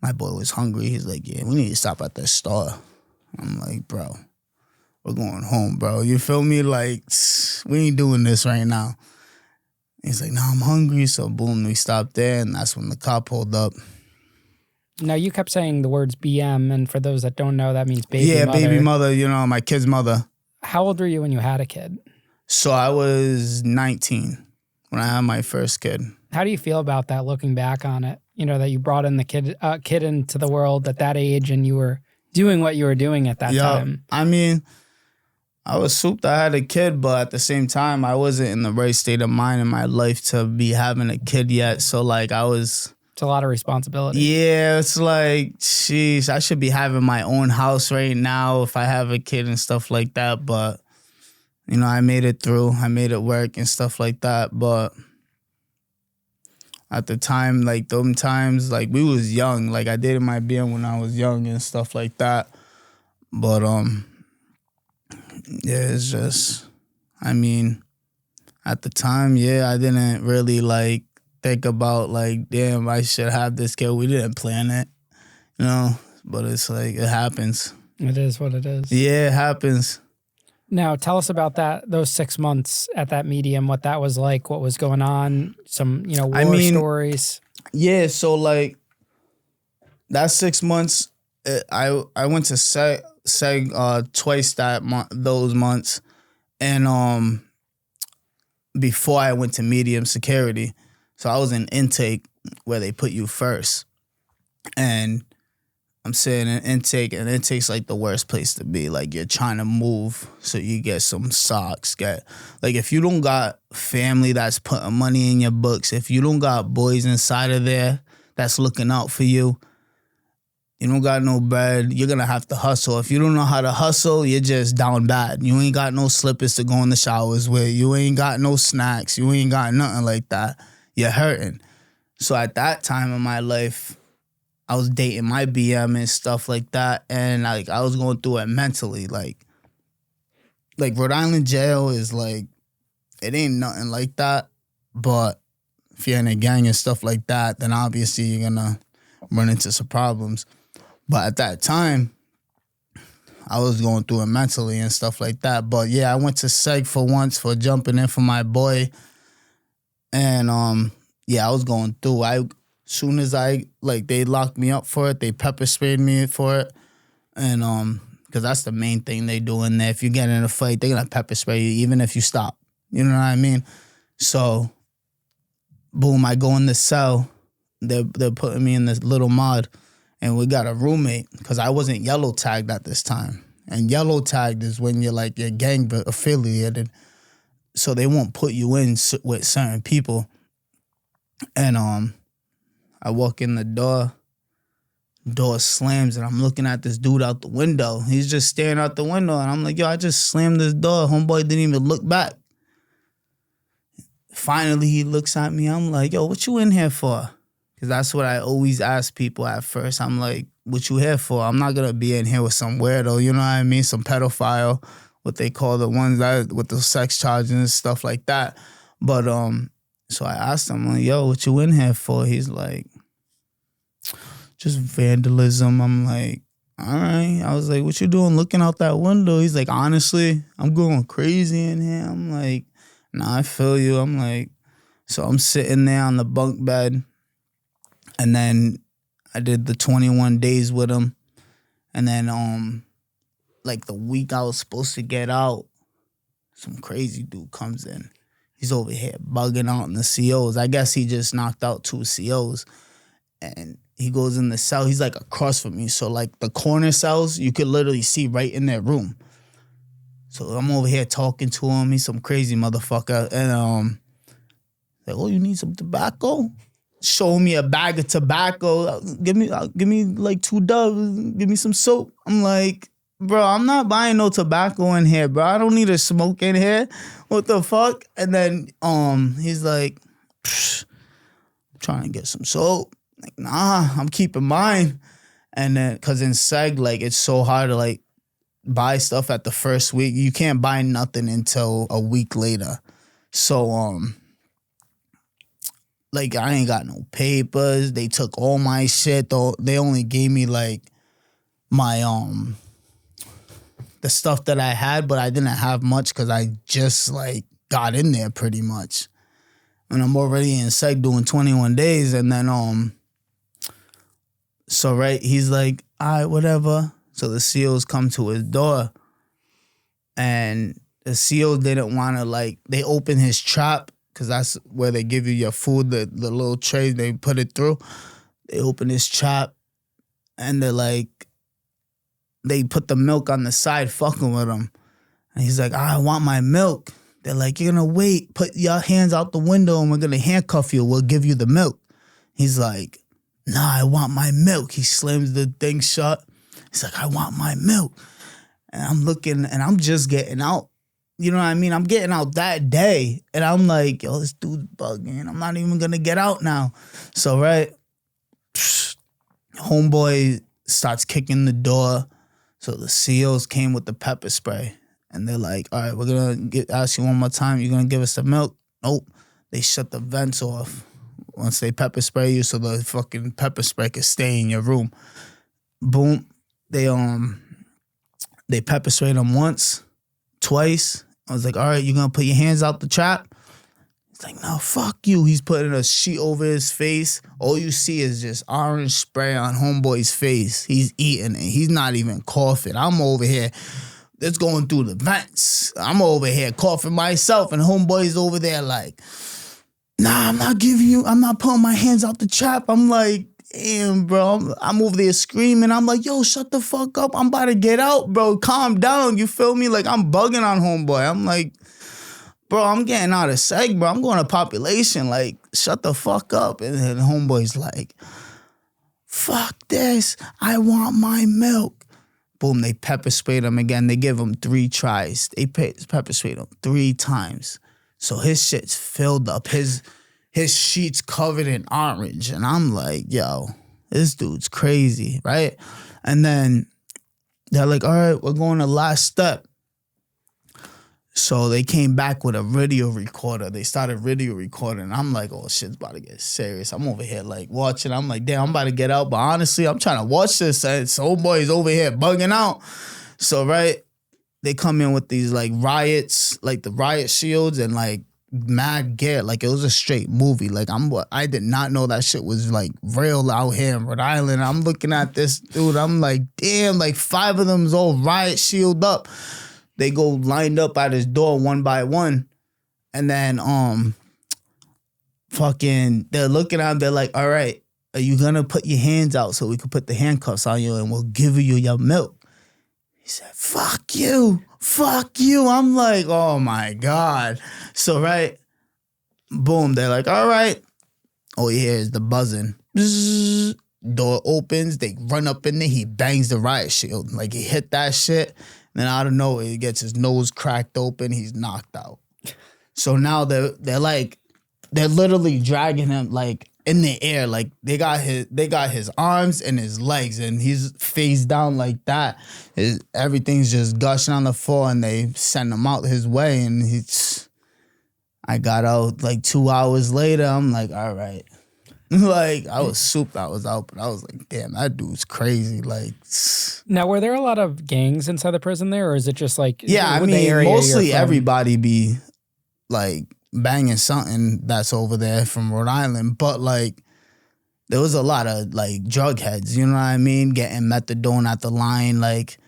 My boy was hungry. He's like, "Yeah, we need to stop at this store." I'm like, "Bro, we're going home, bro. You feel me? Like, we ain't doing this right now." He's like, "No, I'm hungry." So boom, we stopped there, and that's when the cop pulled up. Now, you kept saying the words BM, and for those that don't know, that means baby mother. Yeah, baby mother, my kid's mother. How old were you when you had a kid? So I was 19 when I had my first kid. How do you feel about that, looking back on it? That you brought in the kid into the world at that age, and you were doing what you were doing at that time. I mean, I was souped I had a kid, but at the same time, I wasn't in the right state of mind in my life to be having a kid yet. So, like, it's a lot of responsibility. Yeah, it's like, jeez, I should be having my own house right now if I have a kid and stuff like that. But, I made it through. I made it work and stuff like that. But at the time, like, them times, like, we was young. Like, I dated my BM when I was young and stuff like that. But, yeah, it's just, at the time, I didn't really, like, think about, like, damn, I should have this kid. We didn't plan it, but it's like, it happens. It is what it is. Yeah, it happens. Now, tell us about those 6 months at that medium, what that was like, what was going on, some, war stories. Yeah, so, like, that 6 months, I went to seg twice those months, and before I went to medium security. So I was in intake where they put you first. And I'm sitting in intake, and intake's like the worst place to be. Like, you're trying to move so you get some socks. Like, if you don't got family that's putting money in your books, if you don't got boys inside of there that's looking out for you, You don't got no bread, you're going to have to hustle. If you don't know how to hustle, you're just down bad. You ain't got no slippers to go in the showers with. You ain't got no snacks. You ain't got nothing like that. You're hurting. So at that time in my life, I was dating my BM and stuff like that. And like I was going through it mentally. Like Rhode Island jail is like, it ain't nothing like that. But if you're in a gang and stuff like that, then obviously you're going to run into some problems. But at that time, I was going through it mentally and stuff like that. But yeah, I went to Seg for once for jumping in for my boy. And yeah, I was going through. Soon as they locked me up for it, they pepper sprayed me for it. And because that's the main thing they do in there. If you get in a fight, they're gonna pepper spray you even if you stop. You know what I mean? So boom, I go in the cell. They're putting me in this little mod. And we got a roommate, because I wasn't yellow tagged at this time. And yellow tagged is when you're gang affiliated. So they won't put you in with certain people. And I walk in the door slams, and I'm looking at this dude out the window. He's just staring out the window, and I'm like, yo, I just slammed this door. Homeboy didn't even look back. Finally, he looks at me. I'm like, yo, what you in here for? Because that's what I always ask people at first. I'm like, what you here for? I'm not going to be in here with some weirdo, you know what I mean? Some pedophile, what they call the ones that with the sex charges and stuff like that. But so I asked him, like, yo, what you in here for? He's like, just vandalism. I'm like, all right. I was like, what you doing looking out that window? He's like, honestly, I'm going crazy in here. I'm like, nah, I feel you. I'm like, so I'm sitting there on the bunk bed. And then I did the 21 days with him. And then like the week I was supposed to get out, some crazy dude comes in. He's over here bugging out in the COs. I guess he just knocked out 2 COs. And he goes in the cell. He's like across from me. So like the corner cells, you could literally see right in their room. So I'm over here talking to him. He's some crazy motherfucker. And like, oh, you need some tobacco? Show me a bag of tobacco. Give me like 2 dubs. Give me some soap. I'm like, bro, I'm not buying no tobacco in here, bro. I don't need a smoke in here. What the fuck? And then he's like, I'm trying to get some soap. Like, nah, I'm keeping mine. And then, cause in Seg, like, it's so hard to like buy stuff at the first week. You can't buy nothing until a week later. So like, I ain't got no papers. They took all my shit, though. They only gave me, like, my, the stuff that I had, but I didn't have much because I just, like, got in there pretty much. And I'm already in Seg doing 21 days. And then, so, right, he's like, all right, whatever. So the COs come to his door. And the COs didn't want to, like, they open his trap. Because that's where they give you your food, the little tray, they put it through. They open his trap, and they're like, they put the milk on the side, fucking with him. And he's like, I want my milk. They're like, you're going to wait, put your hands out the window, and we're going to handcuff you. We'll give you the milk. He's like, nah, I want my milk. He slams the thing shut. He's like, I want my milk. And I'm looking, and I'm just getting out. You know what I mean? I'm getting out that day. And I'm like, yo, this dude's bugging. I'm not even going to get out now. So, right, homeboy starts kicking the door. So the COs came with the pepper spray. And they're like, all right, we're going to ask you one more time. You're going to give us the milk? Nope. They shut the vents off once they pepper spray you so the fucking pepper spray can stay in your room. Boom. They pepper sprayed them once. Twice. I was like, all right, you're going to put your hands out the trap? He's like, no, fuck you. He's putting a sheet over his face. All you see is just orange spray on homeboy's face. He's eating it. He's not even coughing. I'm over here. It's going through the vents. I'm over here coughing myself, and homeboy's over there like, nah, I'm not putting my hands out the trap. I'm like, damn, bro. I'm over there screaming. I'm like, yo, shut the fuck up. I'm about to get out, bro. Calm down. You feel me? Like, I'm bugging on homeboy. I'm like, bro, I'm getting out of Seg, bro. I'm going to population. Like, shut the fuck up. And then homeboy's like, fuck this. I want my milk. Boom, they pepper sprayed him again. They give him 3 tries. They pepper sprayed him 3 times. So his shit's filled up. His sheets covered in orange. And I'm like, yo, this dude's crazy, right? And then they're like, all right, we're going to last step. So they came back with a video recorder. They started video recording. I'm like, oh, shit's about to get serious. I'm over here like watching. I'm like, damn, I'm about to get out. But honestly, I'm trying to watch this. And this old boy's over here bugging out. So, right, they come in with these like riots, like the riot shields and like mad gear. Like it was a straight movie. Like I did not know that shit was like real out here in Rhode Island. I'm looking at this dude. I'm like, damn, like 5 of them's all riot shield up. They go lined up at his door one by one. And then they're looking at him, they're like, all right, are you gonna put your hands out so we can put the handcuffs on you and we'll give you your milk? He said, fuck you. I'm like, oh my God. So right, boom, they're like, all right. All you hear is the buzzing. Bzzz. Door opens, they run up in there, he bangs the riot shield. Like he hit that shit. Then out of nowhere, he gets his nose cracked open. He's knocked out. So now they're literally dragging him like in the air. Like they got his arms and his legs, and he's face down like that. Everything's just gushing on the floor, and they send him out his way. And I got out like 2 hours later. I'm like, all right. Like, I was souped I was out, but I was like, damn, that dude's crazy. Like, now, were there a lot of gangs inside the prison there, or is it just like... Yeah, I mean, mostly everybody be, like, banging something that's over there from Rhode Island, but, like, there was a lot of, like, drug heads, you know what I mean? Getting methadone at the line, like,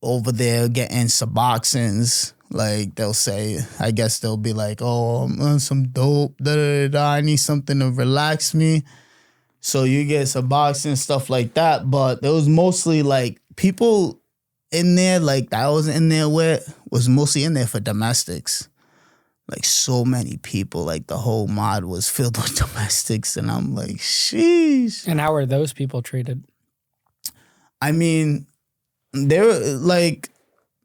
over there, getting Suboxones. Like, they'll say, I guess they'll be like, oh, I'm on some dope, da-da-da-da, I need something to relax me. So you get Suboxone, stuff like that. But there was mostly, like, people in there, like, that I was in there with, was mostly in there for domestics. Like, so many people, like, the whole mod was filled with domestics. And I'm like, sheesh. And how are those people treated? I mean, they're, like...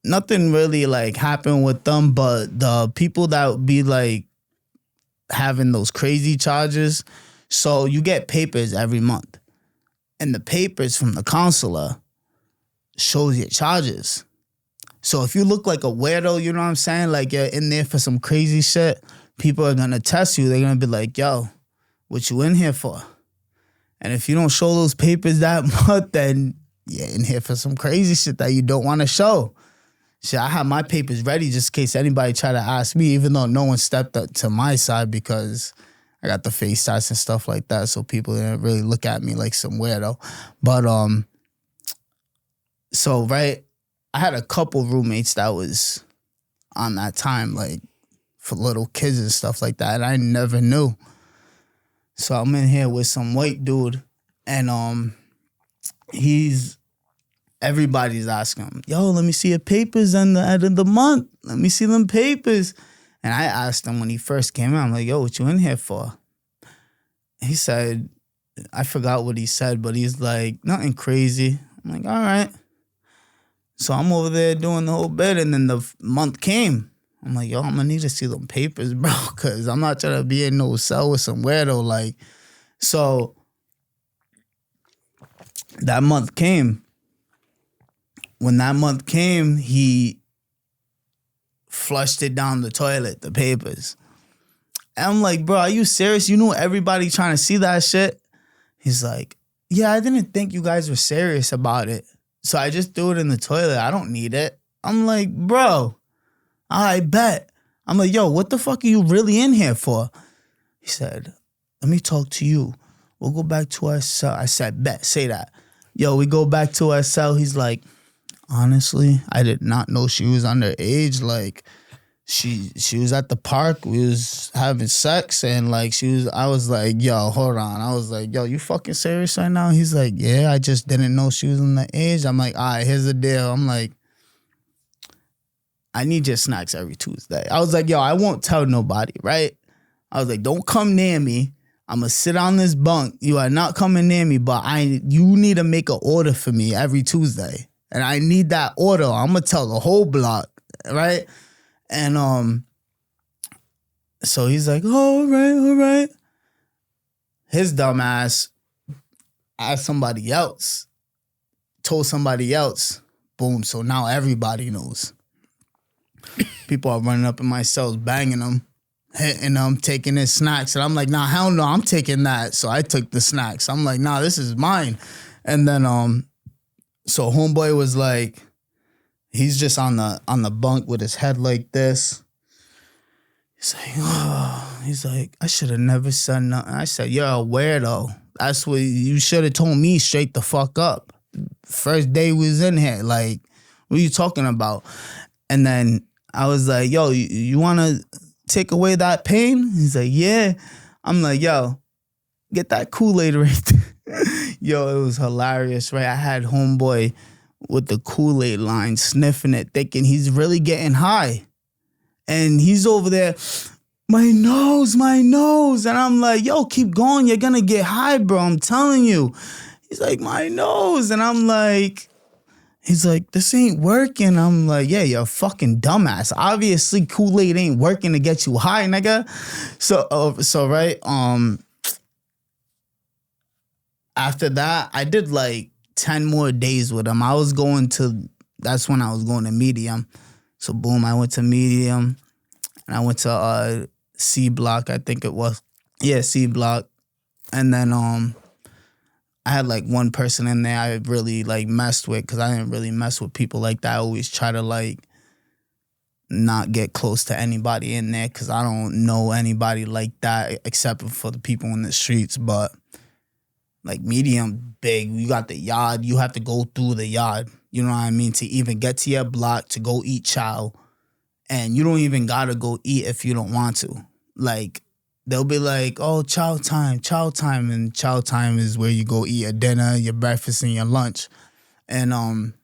Nothing really like happened with them, but the people that would be like having those crazy charges. So you get papers every month, and the papers from the counselor shows your charges. So if you look like a weirdo, you know what I'm saying? Like you're in there for some crazy shit, people are gonna test you. They're gonna be like, yo, what you in here for? And if you don't show those papers that month, then you're in here for some crazy shit that you don't want to show. Shit, I had my papers ready just in case anybody tried to ask me, even though no one stepped up to my side because I got the face tats and stuff like that, so people didn't really look at me like some weirdo. But, so, right, I had a couple roommates that was on that time, like, for little kids and stuff like that, and I never knew. So I'm in here with some white dude, and everybody's asking him, yo, let me see your papers at the end of the month. Let me see them papers. And I asked him when he first came in, I'm like, yo, what you in here for? He said, I forgot what he said, but he's like, nothing crazy. I'm like, all right. So I'm over there doing the whole bit, and then the month came. I'm like, yo, I'm gonna need to see them papers, bro, because I'm not trying to be in no cell with some weirdo. Like, so that month came. When that month came, he flushed it down the toilet, the papers. And I'm like, bro, are you serious? You know everybody trying to see that shit? He's like, yeah, I didn't think you guys were serious about it. So I just threw it in the toilet. I don't need it. I'm like, bro, I bet. I'm like, yo, what the fuck are you really in here for? He said, let me talk to you. We'll go back to our cell. I said, bet, say that. Yo, we go back to our cell. He's like, honestly, I did not know she was underage. Like, she was at the park. We was having sex, and like I was like, yo, hold on. I was like, yo, you fucking serious right now? He's like, yeah, I just didn't know she was underage. I'm like, all right, here's the deal. I'm like, I need your snacks every Tuesday. I was like, yo, I won't tell nobody, right? I was like, don't come near me I'm going to sit on this bunk. You are not coming near me, but you need to make an order for me every Tuesday. And I need that order. I'm going to tell the whole block, right? And so he's like, oh, all right. His dumb ass asked somebody else, told somebody else. Boom, so now everybody knows. People are running up in my cells, banging them, hitting them, taking his snacks. And I'm like, nah, hell no, I'm taking that. So I took the snacks. I'm like, nah, this is mine. And then so homeboy was like, he's just on the bunk with his head like this. He's like, I should have never said nothing. I said, you're a weirdo. That's what you should have told me straight the fuck up. First day we was in here, like, what are you talking about? And then I was like, yo, you want to take away that pain? He's like, yeah. I'm like, yo, get that Kool-Aid right there. Yo, it was hilarious, right? I had homeboy with the Kool-Aid line sniffing it, thinking he's really getting high. And he's over there, my nose. And I'm like, yo, keep going. You're going to get high, bro. I'm telling you. He's like, my nose. And I'm like, he's like, this ain't working. I'm like, yeah, you're a fucking dumbass. Obviously, Kool-Aid ain't working to get you high, nigga. So right, after that, I did like 10 more days with him. That's when I was going to medium. So boom, I went to medium. And I went to C block, I think it was. Yeah, C block. And then I had like one person in there I really like messed with, because I didn't really mess with people like that. I always try to like not get close to anybody in there, because I don't know anybody like that except for the people in the streets. But like medium, big, you got the yard. You have to go through the yard, you know what I mean, to even get to your block to go eat chow. And you don't even gotta go eat if you don't want to. Like, they'll be like, oh, chow time. And chow time is where you go eat your dinner, your breakfast, and your lunch. And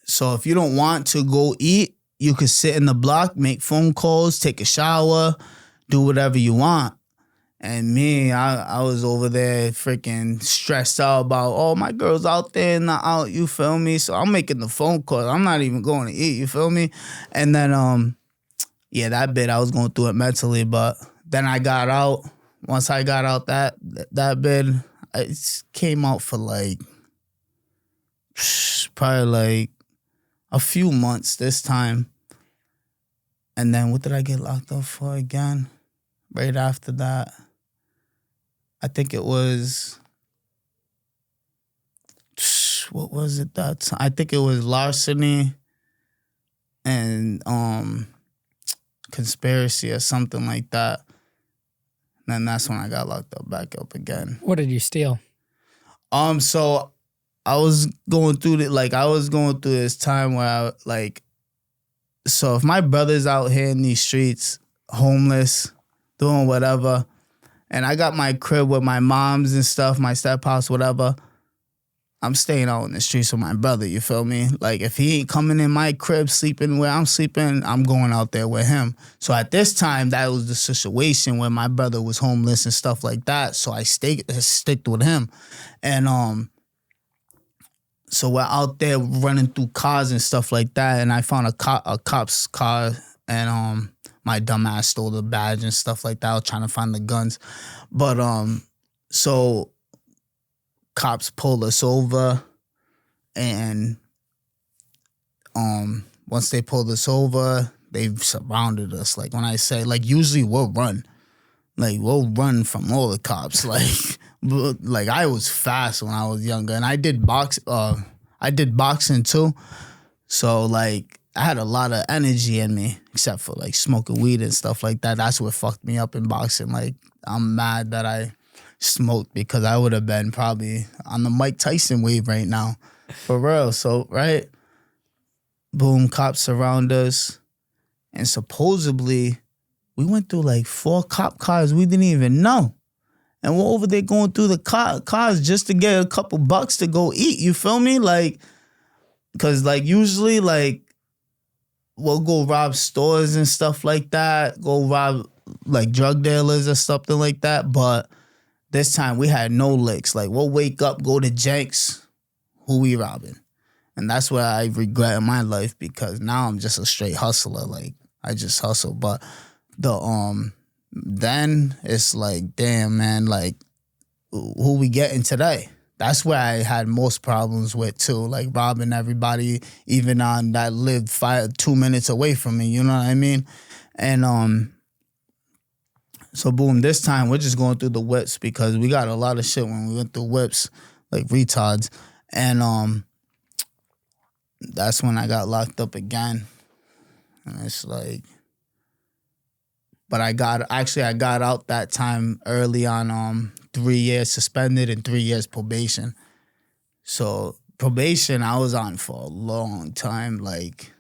so if you don't want to go eat, you could sit in the block, make phone calls, take a shower, do whatever you want. And me, I was over there freaking stressed out about, oh, my girl's out there and not out, you feel me? So I'm making the phone call. I'm not even going to eat, you feel me? And then, yeah, that bit, I was going through it mentally. But then I got out. Once I got out that bit, it came out for like, probably like a few months this time. And then what did I get locked up for again? Right after that, I think it was, what was it that time? I think it was larceny and conspiracy or something like that. And then that's when I got locked up back up again. What did you steal? So I was going through this time where so if my brother's out here in these streets, homeless, doing whatever, and I got my crib with my moms and stuff, my step house, whatever, I'm staying out in the streets with my brother, you feel me? Like, if he ain't coming in my crib, sleeping where I'm sleeping, I'm going out there with him. So at this time, that was the situation where my brother was homeless and stuff like that, so I sticked with him. And so we're out there running through cars and stuff like that, and I found a cop's car, and my dumb ass stole the badge and stuff like that. I was trying to find the guns. But so cops pulled us over, and once they pulled us over, they surrounded us. Like, when I say, like, usually we'll run. Like, we'll run from all the cops. Like I was fast when I was younger, and I did boxing too. So like, I had a lot of energy in me, except for like smoking weed and stuff like that. That's what fucked me up in boxing. Like, I'm mad that I smoked, because I would have been probably on the Mike Tyson wave right now. For real. So, right? Boom, cops surround us. And supposedly, we went through like 4 cop cars we didn't even know. And we're over there going through the cars just to get a couple bucks to go eat. You feel me? Like, because like usually like, we'll go rob stores and stuff like that. Go rob like drug dealers or something like that. But this time we had no licks. Like we'll wake up, go to Jenks, who we robbing? And that's what I regret in my life because now I'm just a straight hustler. Like I just hustle. But then it's like, damn man, like who we getting today? That's where I had most problems with too, like robbing everybody, even on that lived 2 minutes away from me. You know what I mean? And so boom, this time we're just going through the whips because we got a lot of shit when we went through whips, like retards. And that's when I got locked up again. And it's like, but I got out that time early on 3 years suspended and 3 years probation. So probation I was on for a long time. Like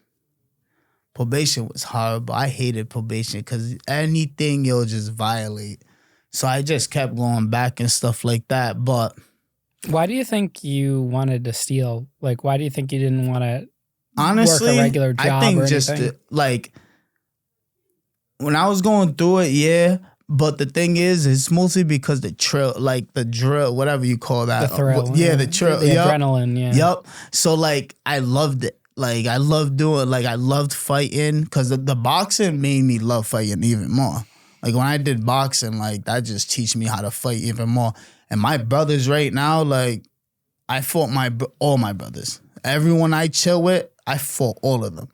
probation was horrible. I hated probation because anything you'll just violate. So I just kept going back and stuff like that. But why do you think you wanted to steal? Like, why do you think you didn't want to honestly work a regular job I think or just anything? Like when I was going through it, yeah. But the thing is, it's mostly because the drill, whatever you call that. The thrill. Yeah, the thrill. The adrenaline, yeah. Yep. So, like, I loved it. Like, I loved fighting because the boxing made me love fighting even more. Like, when I did boxing, like, that just teach me how to fight even more. And my brothers right now, like, I fought all my brothers. Everyone I chill with, I fought all of them.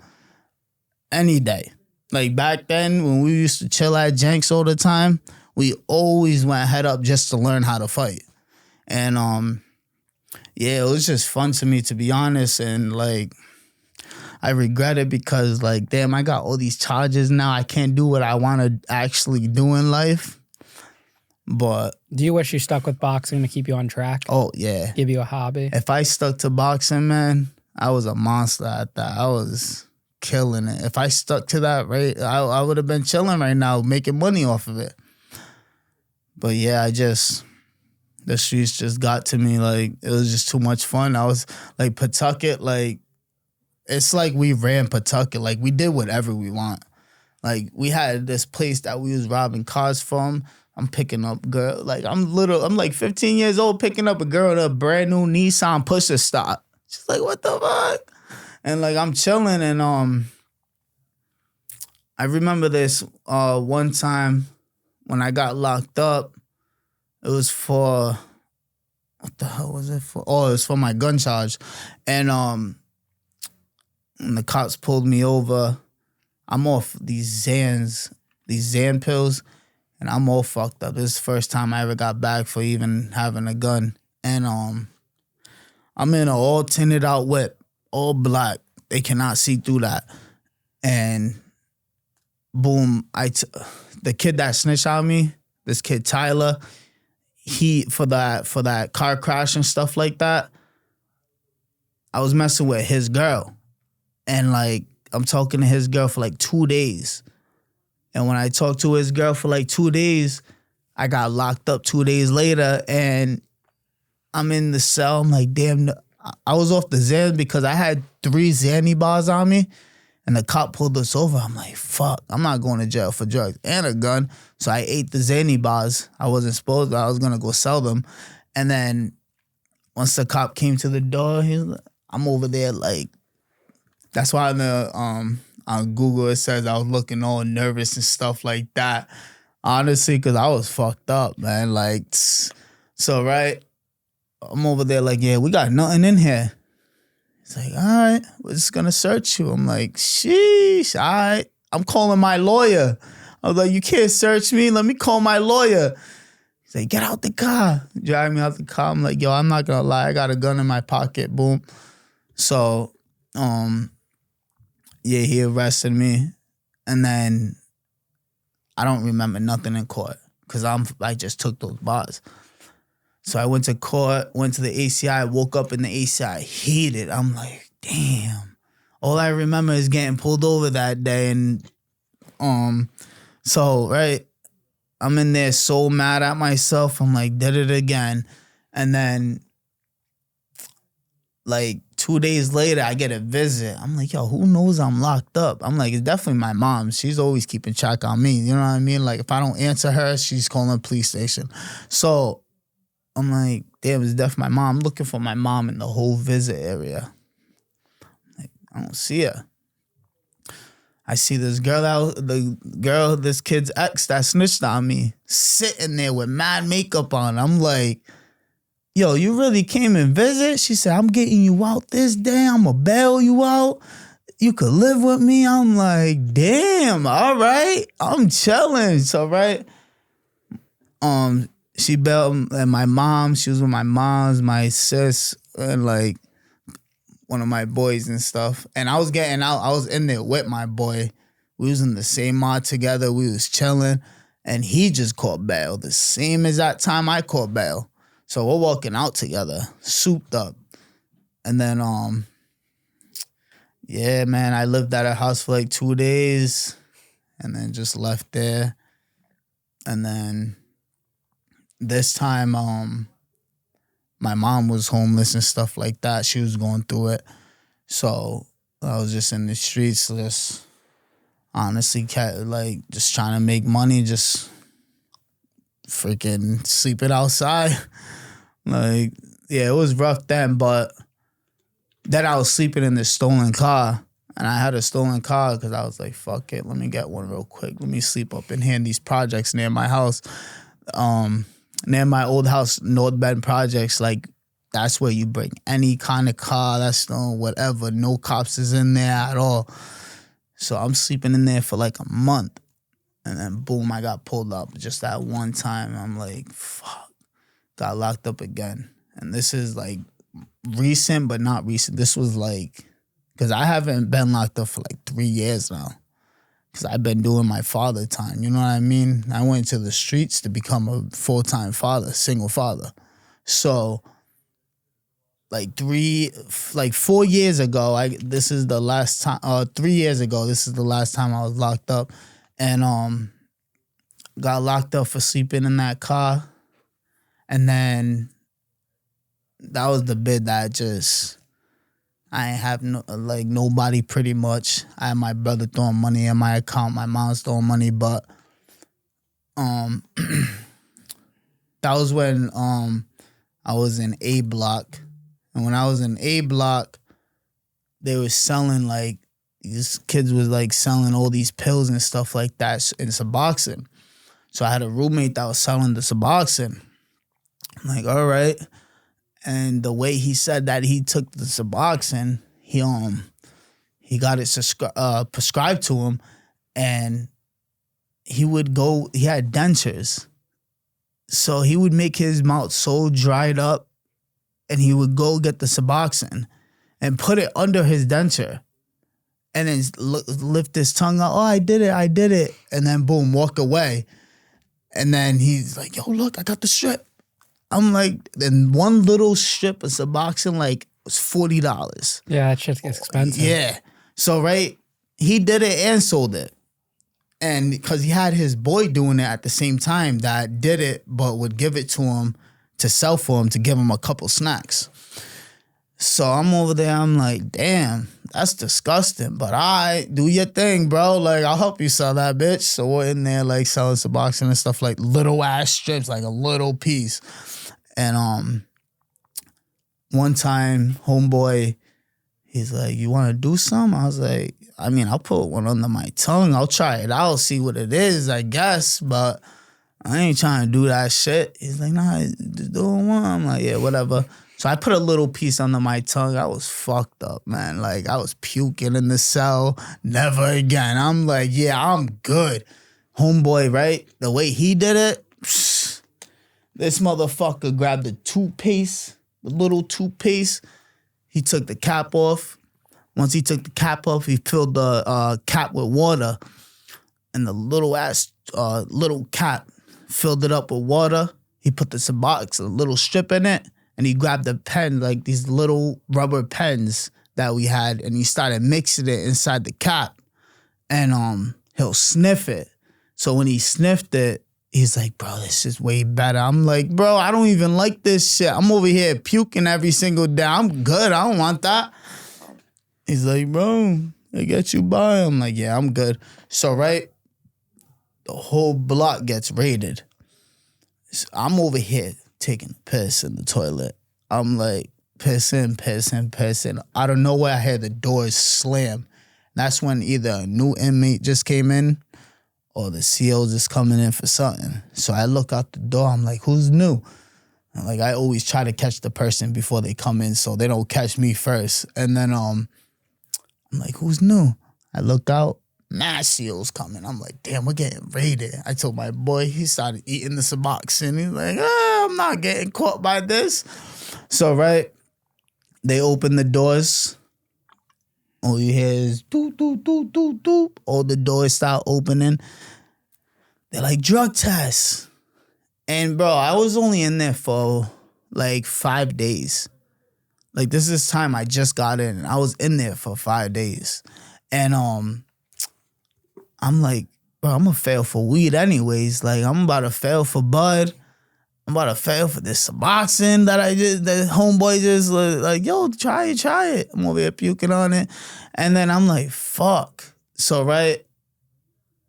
Any day. Like back then when we used to chill at Jenks all the time, we always went head up just to learn how to fight. And yeah, it was just fun to me, to be honest. And like I regret it because like, damn, I got all these charges now. I can't do what I want to actually do in life. But do you wish you stuck with boxing to keep you on track? Oh yeah. Give you a hobby? If I stuck to boxing, man, I was a monster at that. I was killing it. If I stuck to that, right, I would have been chilling right now, making money off of it. But yeah, the streets just got to me. Like, it was just too much fun. I was like, Pawtucket, like, it's like we ran Pawtucket. Like, we did whatever we want. Like, we had this place that we was robbing cars from. I'm picking up girl. Like, I'm like 15 years old picking up a girl in a brand new Nissan Pusher Stop. She's like, what the fuck? And like I'm chilling, and I remember this one time when I got locked up. It was for what the hell was it for? Oh, it was for my gun charge, and when the cops pulled me over, I'm off these Xan pills, and I'm all fucked up. This is the first time I ever got back for even having a gun, and I'm in an all tinted out whip. All black. They cannot see through that. And boom, the kid that snitched on me, this kid Tyler, he for that car crash and stuff like that, I was messing with his girl. And like I'm talking to his girl for like 2 days. And when I talked to his girl for like 2 days, I got locked up 2 days later, and I'm in the cell. I'm like, damn, I was off the Xan because I had 3 Xanny bars on me, and the cop pulled us over. I'm like, fuck, I'm not going to jail for drugs and a gun. So I ate the Xanny bars. I wasn't supposed to. I was going to go sell them. And then once the cop came to the door, I'm over there like, that's why on Google it says I was looking all nervous and stuff like that. Honestly, because I was fucked up, man. Like, so right. I'm over there like, yeah, we got nothing in here. He's like, all right, we're just going to search you. I'm like, sheesh, all right. I'm calling my lawyer. I was like, you can't search me. Let me call my lawyer. He's like, get out the car. Drive me out the car. I'm like, yo, I'm not going to lie. I got a gun in my pocket. Boom. So, yeah, he arrested me. And then I don't remember nothing in court because I just took those bars. So I went to court, went to the ACI, woke up in the ACI, hated. I'm like, damn. All I remember is getting pulled over that day. And so, right, I'm in there so mad at myself. I'm like, did it again. And then, like, 2 days later, I get a visit. I'm like, yo, who knows I'm locked up? I'm like, it's definitely my mom. She's always keeping track on me. You know what I mean? Like, if I don't answer her, she's calling the police station. So I'm like, damn, it's definitely my mom. I'm looking for my mom in the whole visit area. Like, I don't see her. I see this girl this kid's ex that snitched on me, sitting there with mad makeup on. I'm like, yo, you really came and visit? She said, I'm getting you out this day. I'm going to bail you out. You could live with me. I'm like, damn, all right. I'm chilling. So, right. She bailed, and my mom, she was with my mom's, my sis, and like one of my boys and stuff. And I was getting out. I was in there with my boy. We was in the same mod together. We was chilling. And he just caught bail the same as that time I caught bail. So we're walking out together, souped up. And then, yeah, man, I lived at her house for like 2 days and then just left there. And then this time, my mom was homeless and stuff like that. She was going through it. So I was just in the streets, just honestly, just trying to make money, just freaking sleeping outside. Like, yeah, it was rough then, but then I was sleeping in this stolen car, and I had a stolen car because I was like, fuck it, let me get one real quick. Let me sleep up in here in these projects near my house. Near my old house, North Bend projects, like, that's where you bring any kind of car, that's whatever, no cops is in there at all. So I'm sleeping in there for like a month. And then boom, I got pulled up just that one time. I'm like, fuck. Got locked up again. And this is like recent, but not recent. This was like, because I haven't been locked up for like 3 years now. Because I've been doing my father time. You know what I mean? I went to the streets to become a full-time father, single father. So like 4 years ago, this is the last time, 3 years ago, this is the last time I was locked up. And got locked up for sleeping in that car. And then that was the bit that just, I ain't have nobody pretty much. I had my brother throwing money in my account, my mom's throwing money, but that was when I was in A block. And when I was in A block, they were selling these kids was selling all these pills and stuff like that in Suboxone. So I had a roommate that was selling the Suboxone. I'm like, all right. And the way he said that he took the Suboxone, he got it prescribed to him, and he had dentures. So he would make his mouth so dried up, and he would go get the Suboxone and put it under his denture. And then lift his tongue out. Oh, I did it. And then boom, walk away. And then he's like, yo, look, I got the strip. I'm like, then one little strip of Suboxone was $40. Yeah, that shit gets expensive. Yeah. So, right, he did it and sold it. And because he had his boy doing it at the same time that did it, but would give it to him to sell for him to give him a couple snacks. So I'm over there, I'm like, damn, that's disgusting. But all right, do your thing, bro. I'll help you sell that, bitch. So we're in there, selling Suboxone and stuff, little ass strips, a little piece. And one time, homeboy, he's like, you want to do something? I was like, I mean, I'll put one under my tongue. I'll try it out, see what it is, I guess. But I ain't trying to do that shit. He's like, nah, just doing one. I'm like, yeah, whatever. So I put a little piece under my tongue. I was fucked up, man. I was puking in the cell. Never again. I'm like, yeah, I'm good. Homeboy, right? The way he did it, this motherfucker grabbed the toothpaste, the little toothpaste. He took the cap off. Once he took the cap off, he filled the cap with water. And the little cap, filled it up with water. He put the Suboxone, a little strip in it. And he grabbed the pen, these little rubber pens that we had, and he started mixing it inside the cap. And he'll sniff it. So when he sniffed it, He's like, bro, this is way better. I'm like, bro, I don't even like this shit. I'm over here puking every single day. I'm good. I don't want that. He's like, bro, they get you by. I'm like, yeah, I'm good. So, right, the whole block gets raided. So I'm over here taking a piss in the toilet. I'm like, pissing. Out of nowhere, I hear the doors slam. That's when either a new inmate just came in or the CO just coming in for something. So I look out the door. I'm like, who's new? And like, I always try to catch the person before they come in so they don't catch me first. And then I'm like, who's new? I look out. Mad CO's coming. I'm like, damn, we're getting raided. I told my boy, he started eating the Suboxone. He's like, I'm not getting caught by this. So, right, they open the doors. All you hear is doop, doop, doop, doop, doop. All the doors start opening. They're like, drug tests. And, bro, I was only in there for like 5 days. Like, this is time I just got in. I was in there for 5 days. And I'm like, bro, I'm going to fail for weed anyways. Like, I'm about to fail for bud. I'm about to fail for this Suboxone that homeboy just like, yo, try it. I'm over here puking on it. And then I'm like, fuck. So, right,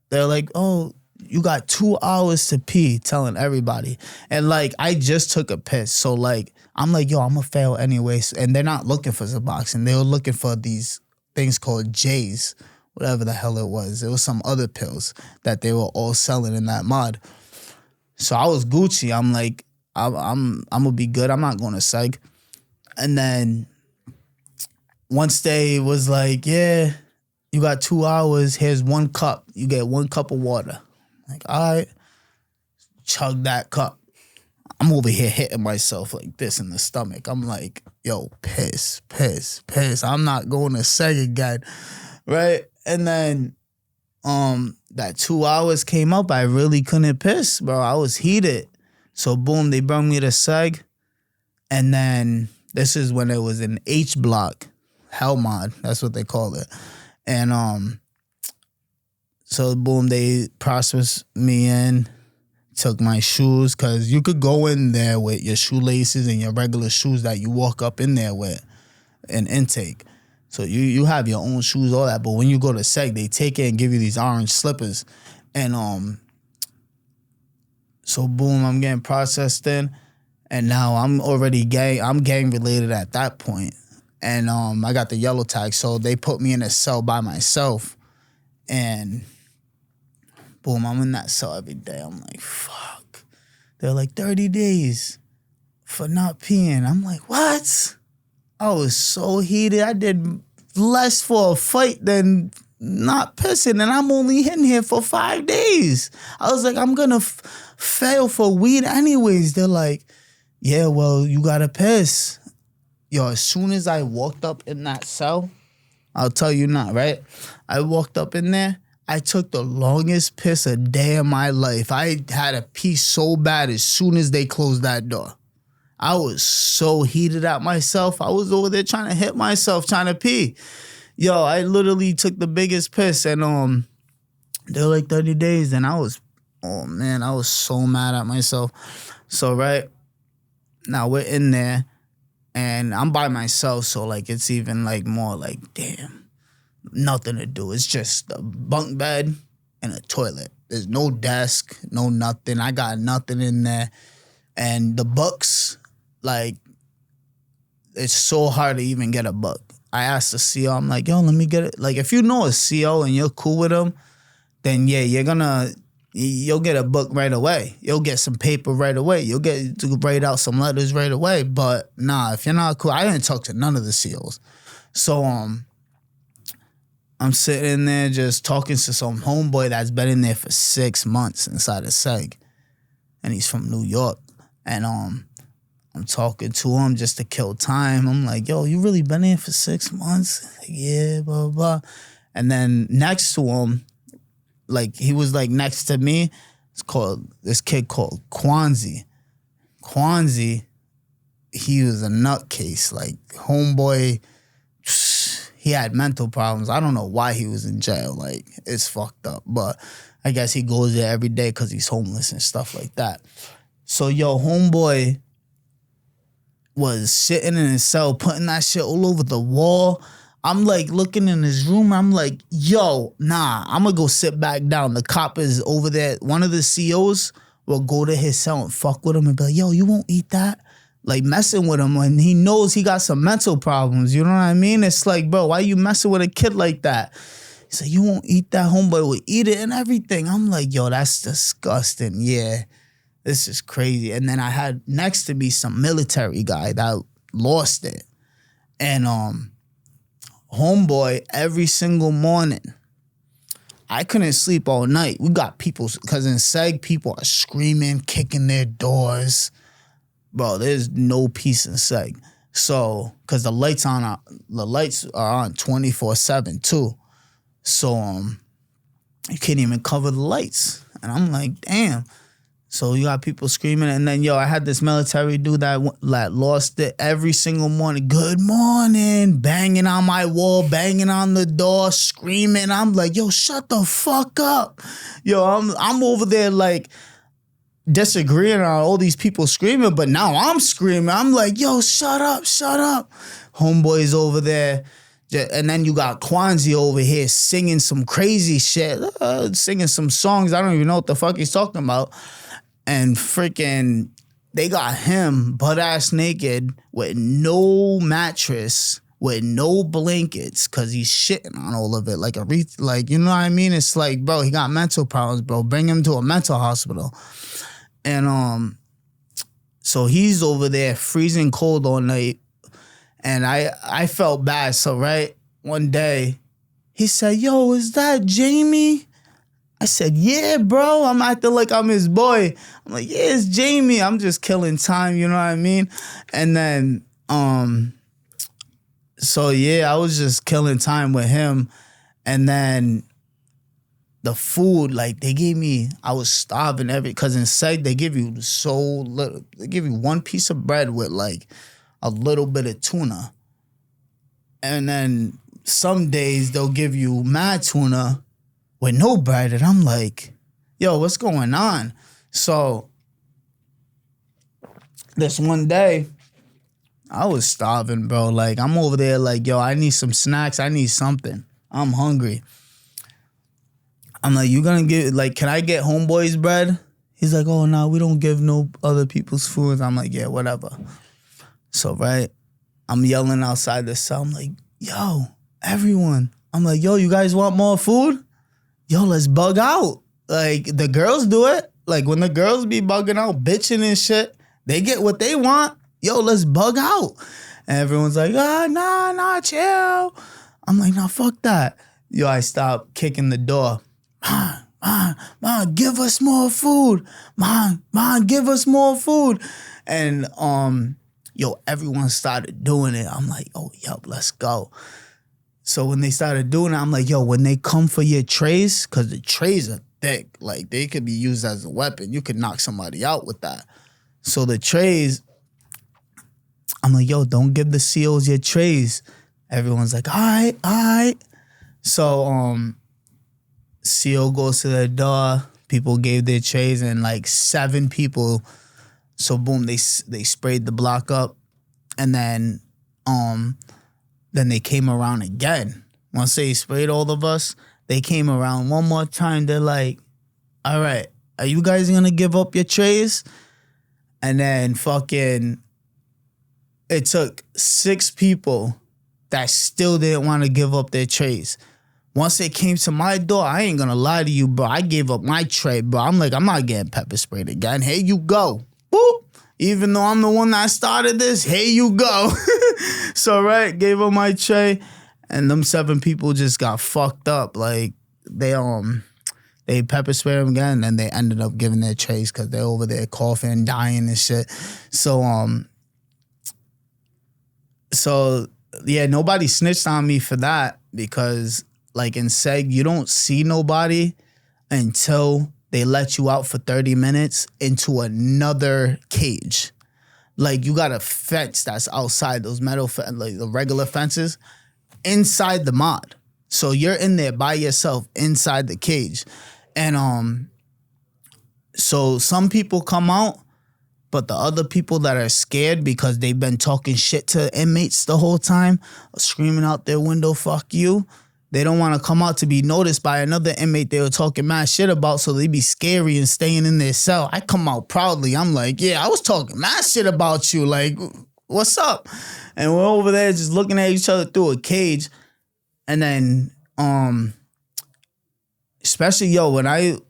they're like, oh, you got 2 hours to pee, telling everybody. And, like, I just took a piss. So, like, I'm like, yo, I'm going to fail anyways. And they're not looking for Suboxone. They were looking for these things called J's, whatever the hell it was. It was some other pills that they were all selling in that mod. So I was Gucci. I'm like, I'm gonna be good. I'm not going to psych. And then once they was like, yeah, you got 2 hours. Here's 1 cup. You get 1 cup of water. Like, all right, chug that cup. I'm over here hitting myself like this in the stomach. I'm like, yo, piss. I'm not going to psych again, right? And then that 2 hours came up. I really couldn't piss, bro. I was heated. So, boom, they brought me to seg. And then this is when it was an H block, hell mod. That's what they call it. And so, boom, they processed me in, took my shoes, because you could go in there with your shoelaces and your regular shoes that you walk up in there with an intake. So you have your own shoes, all that. But when you go to seg, they take it and give you these orange slippers. And so boom, I'm getting processed in. And now I'm already gang related at that point. And I got the yellow tag. So they put me in a cell by myself. And boom, I'm in that cell every day. I'm like, fuck. They're like 30 days for not peeing. I'm like, what? I was so heated. I did less for a fight than not pissing, and I'm only in here for 5 days. I was like, I'm going to fail for weed anyways. They're like, yeah, well, you got to piss. Yo, as soon as I walked up in that cell, I'll tell you not, right? I walked up in there. I took the longest piss a day of my life. I had to pee so bad as soon as they closed that door. I was so heated at myself. I was over there trying to hit myself, trying to pee. Yo, I literally took the biggest piss, and they were like 30 days, and I was so mad at myself. So, right, now we're in there, and I'm by myself, so, like, it's even, like, more like, damn, nothing to do. It's just a bunk bed and a toilet. There's no desk, no nothing. I got nothing in there. And the books, like, it's so hard to even get a book. I asked the CO, I'm like, yo, let me get it. Like, if you know a CO and you're cool with him, then yeah, you'll get a book right away. You'll get some paper right away. You'll get to write out some letters right away. But nah, if you're not cool, I didn't talk to none of the COs. So I'm sitting in there just talking to some homeboy that's been in there for 6 months inside of seg. And he's from New York. And I'm talking to him just to kill time. I'm like, yo, you really been here for 6 months? Like, yeah, blah, blah. And then next to him, like, he was, like, next to me. This kid called Kwanzi. Kwanzi, he was a nutcase. Like, homeboy, he had mental problems. I don't know why he was in jail. Like, it's fucked up. But I guess he goes there every day because he's homeless and stuff like that. So, yo, homeboy was sitting in his cell, putting that shit all over the wall. I'm like looking in his room. I'm like, yo, nah, I'm going to go sit back down. The cop is over there. One of the COs will go to his cell and fuck with him and be like, yo, you won't eat that? Like, messing with him when he knows he got some mental problems. You know what I mean? It's like, bro, why you messing with a kid like that? He said, you won't eat that. Homeboy will eat it and everything. I'm like, yo, that's disgusting. Yeah, this is crazy. And then I had next to me some military guy that lost it. And homeboy, every single morning, I couldn't sleep all night. We got people, because in Seg, people are screaming, kicking their doors. Bro, there's no peace in Seg. So, because the lights are on 24/7 too. So, you can't even cover the lights. And I'm like, damn. So you got people screaming. And then, yo, I had this military dude that lost it every single morning. Good morning. Banging on my wall, banging on the door, screaming. I'm like, yo, shut the fuck up. Yo, I'm over there like disagreeing on all these people screaming, but now I'm screaming. I'm like, yo, shut up, shut up. Homeboy's over there. And then you got Kwanzi over here singing some crazy shit, singing some songs. I don't even know what the fuck he's talking about. And freaking, they got him butt-ass naked with no mattress, with no blankets, because he's shitting on all of it. Like, you know what I mean? It's like, bro, he got mental problems, bro. Bring him to a mental hospital. And so he's over there freezing cold all night. And I felt bad. So, right, one day, he said, yo, is that Jamie? I said, yeah, bro. I'm acting like I'm his boy. I'm like, yeah, it's Jamie. I'm just killing time, you know what I mean? And then, so yeah, I was just killing time with him. And then the food, like, they gave me, I was starving because in Seg, they give you so little. They give you one piece of bread with, like, a little bit of tuna. And then some days they'll give you mad tuna with no bread. And I'm like, yo, what's going on? So this one day, I was starving, bro. Like, I'm over there like, yo, I need some snacks. I need something. I'm hungry. I'm like, you gonna get, like, can I get homeboy's bread? He's like, oh, no, we don't give no other people's food. I'm like, yeah, whatever. So, right, I'm yelling outside the cell. I'm like, yo, everyone. I'm like, yo, you guys want more food? Yo, let's bug out. Like, the girls do it. Like, when the girls be bugging out, bitching and shit, they get what they want. Yo, let's bug out. And everyone's like, nah, chill. I'm like, nah, fuck that. Yo, I stopped kicking the door. Mom, give us more food. Mom, give us more food. And, yo, everyone started doing it. I'm like, oh, yo, let's go. So when they started doing it, I'm like, yo, when they come for your trays, because the trays are thick, like, they could be used as a weapon. You could knock somebody out with that. So the trays, I'm like, yo, don't give the COs your trays. Everyone's like, all right. So CO goes to the door. People gave their trays, and like 7 people. So boom, they sprayed the block up, and then they came around again. Once they sprayed all of us, they came around one more time. They're like, all right, are you guys gonna give up your trays? And then fucking, it took 6 people that still didn't want to give up their trays. Once they came to my door, I ain't gonna lie to you, bro. I gave up my tray, bro. I'm like, I'm not getting pepper sprayed again. Here you go. Boop. Even though I'm the one that started this, here you go. So, right, gave up my tray, and them 7 people just got fucked up. Like, they pepper sprayed them again, and they ended up giving their trays because they're over there coughing, dying and shit. So, yeah, nobody snitched on me for that because, like, in Seg, you don't see nobody until they let you out for 30 minutes into another cage. Like, you got a fence that's outside those metal, like the regular fences. inside the mod. So you're in there by yourself inside the cage. And so some people come out, but the other people that are scared because they've been talking shit to inmates the whole time, screaming out their window, fuck you, they don't want to come out to be noticed by another inmate they were talking mad shit about, so they be scary and staying in their cell. I come out proudly. I'm like, yeah, I was talking mad shit about you. Like, what's up? And we're over there just looking at each other through a cage. And then, especially,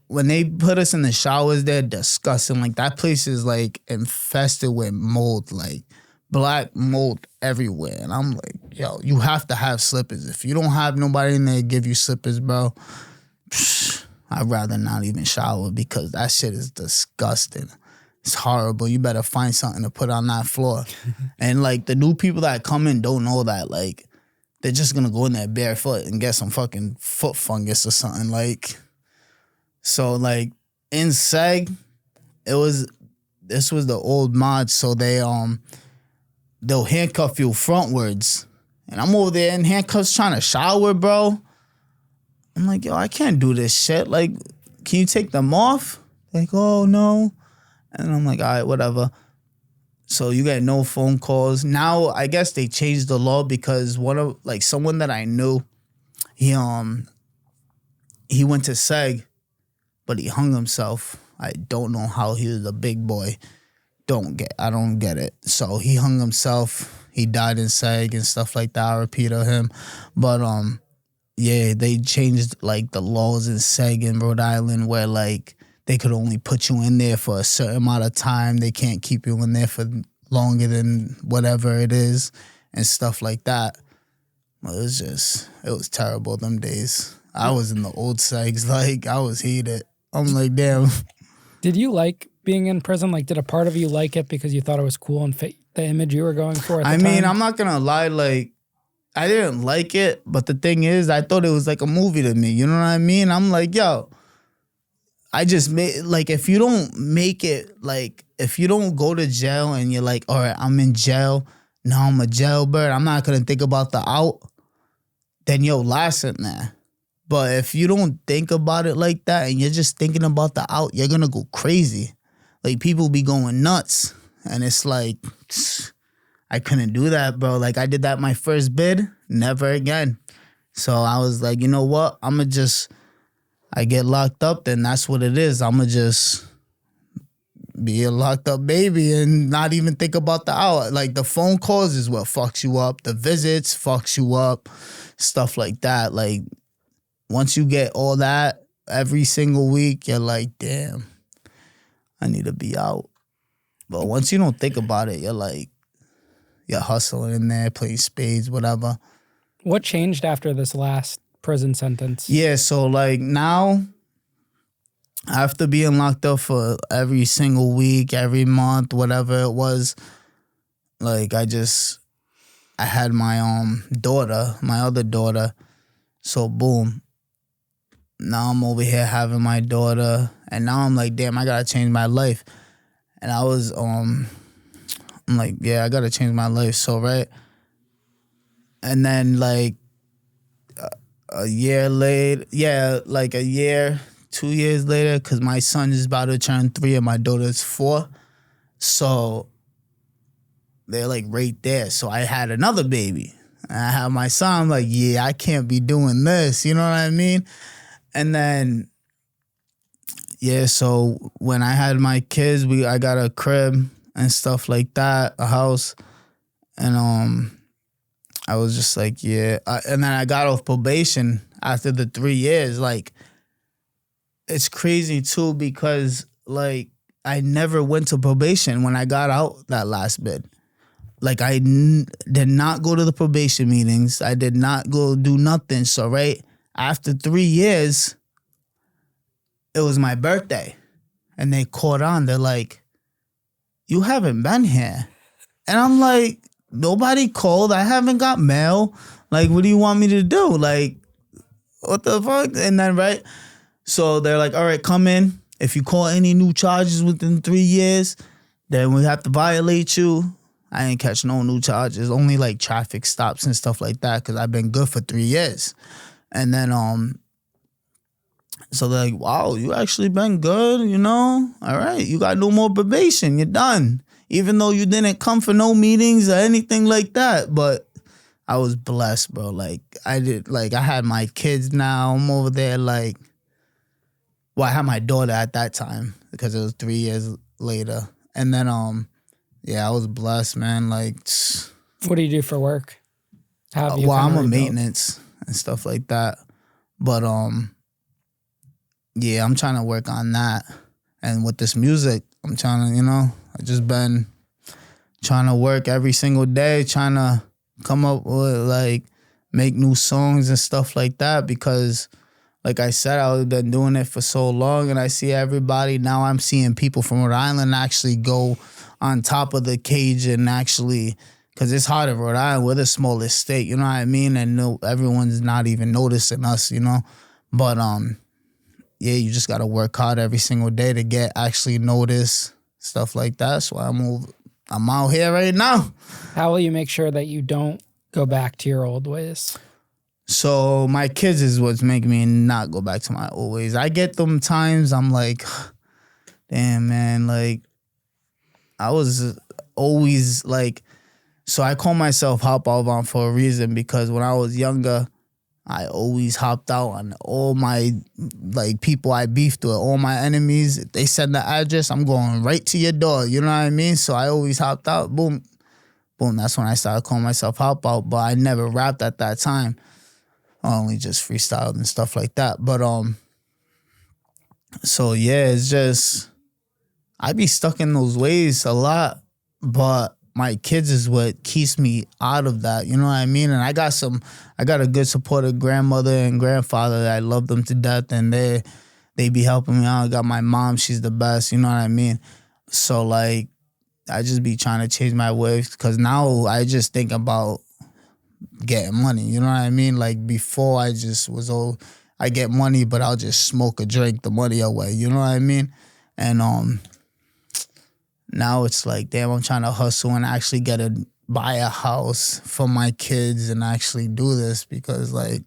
when they put us in the showers, they're disgusting. Like, that place is, like, infested with mold, like, black mold everywhere. And I'm like, yo, you have to have slippers. If you don't have nobody in there to give you slippers, bro, I'd rather not even shower because that shit is disgusting. It's horrible. You better find something to put on that floor. And, like, the new people that come in don't know that, like, they're just going to go in there barefoot and get some fucking foot fungus or something, like... So, like, in SEG, this was the old mod, so they'll handcuff you frontwards. And I'm over there in handcuffs trying to shower, bro. I'm like, yo, I can't do this shit. Like, can you take them off? Like, oh, no. And I'm like, all right, whatever. So you get no phone calls. Now, I guess they changed the law because someone that I knew, he went to SEG, but he hung himself. I don't know how. He was a big boy. I don't get it. So he hung himself. He died in SEG and stuff like that. R.I.P. to him. But yeah, they changed like the laws in SEG in Rhode Island where like they could only put you in there for a certain amount of time. They can't keep you in there for longer than whatever it is and stuff like that. Well, it was terrible them days. I was in the old SEGs. Like, I was heated. I'm like, damn. Did you like being in prison? Like, did a part of you like it because you thought it was cool and fit the image you were going for at the time? I mean, I'm not going to lie. Like, I didn't like it. But the thing is, I thought it was like a movie to me. You know what I mean? I'm like, yo, I just made, like, if you don't make it, like, if you don't go to jail and you're like, all right, I'm in jail. Now I'm a jailbird. I'm not going to think about the out. Then you'll last in there. But if you don't think about it like that and you're just thinking about the out, you're going to go crazy. Like, people be going nuts. And it's like, I couldn't do that, bro. Like, I did that my first bid, never again. So I was like, you know what? I get locked up, then that's what it is. I'm going to just be a locked up baby and not even think about the out. Like, the phone calls is what fucks you up. The visits fucks you up. Stuff like that. Like, once you get all that every single week, you're like, damn, I need to be out. But once you don't think about it, you're hustling in there, playing spades, whatever. What changed after this last prison sentence? Yeah, so like now, after being locked up for every single week, every month, whatever it was, like I had my daughter, my other daughter. So boom. Now I'm over here having my daughter, and now I'm like, damn, I gotta change my life. And I was, I'm like, yeah, I gotta change my life. So, right? And then, like, a year later, 2 years later, because my son is about to turn 3 and my daughter is 4. So, they're, like, right there. So, I had another baby. And I have my son. I'm like, yeah, I can't be doing this. You know what I mean? And then, yeah, so when I had my kids, I got a crib and stuff like that, a house. And I was just like, yeah. And then I got off probation after the 3 years. Like, it's crazy, too, because, like, I never went to probation when I got out that last bid. Like, I did not go to the probation meetings. I did not go do nothing. So, right, after 3 years, it was my birthday. And they caught on. They're like, you haven't been here. And I'm like, nobody called. I haven't got mail. Like, what do you want me to do? Like, what the fuck? And then, right, so they're like, all right, come in. If you call any new charges within 3 years, then we have to violate you. I ain't catch no new charges, only like traffic stops and stuff like that, because I've been good for 3 years. And then, so they're like, wow, you actually been good, you know? All right, you got no more probation, you're done. Even though you didn't come for no meetings or anything like that. But I was blessed, bro. Like, I had my kids now. I'm over there, like, well, I had my daughter at that time because it was 3 years later. And then, yeah, I was blessed, man. Like, what do you do for work? How have you I'm a maintenance and stuff like that. But, yeah, I'm trying to work on that. And with this music, I'm trying to, you know, I just been trying to work every single day, trying to come up with, like, make new songs and stuff like that, because, like I said, I've been doing it for so long, and I see everybody. Now I'm seeing people from Rhode Island actually go on top of the cage and actually, because it's hard in Rhode Island. We're the smallest state, you know what I mean? And no, everyone's not even noticing us, you know? But, yeah, you just got to work hard every single day to get actually noticed, stuff like that. So I'm out here right now. How will you make sure that you don't go back to your old ways? So my kids is what's making me not go back to my old ways. I get them times I'm like, damn, man, like, I was always like, so I call myself Hop Out on for a reason, because when I was younger, I always hopped out on all my, like, people I beefed with, all my enemies. If they send the address, I'm going right to your door. You know what I mean? So I always hopped out. Boom. Boom. That's when I started calling myself Hop Out. But I never rapped at that time. I only just freestyled and stuff like that. But, so yeah, it's just, I be stuck in those ways a lot. But my kids is what keeps me out of that, you know what I mean? And I got a good supportive grandmother and grandfather that I love them to death, and they be helping me out. I got my mom, she's the best, you know what I mean? So, like, I just be trying to change my ways, because now I just think about getting money, you know what I mean? Like, before I just was I get money, but I'll just smoke or drink the money away, you know what I mean? And, now it's like, damn, I'm trying to hustle and actually buy a house for my kids and actually do this, because, like,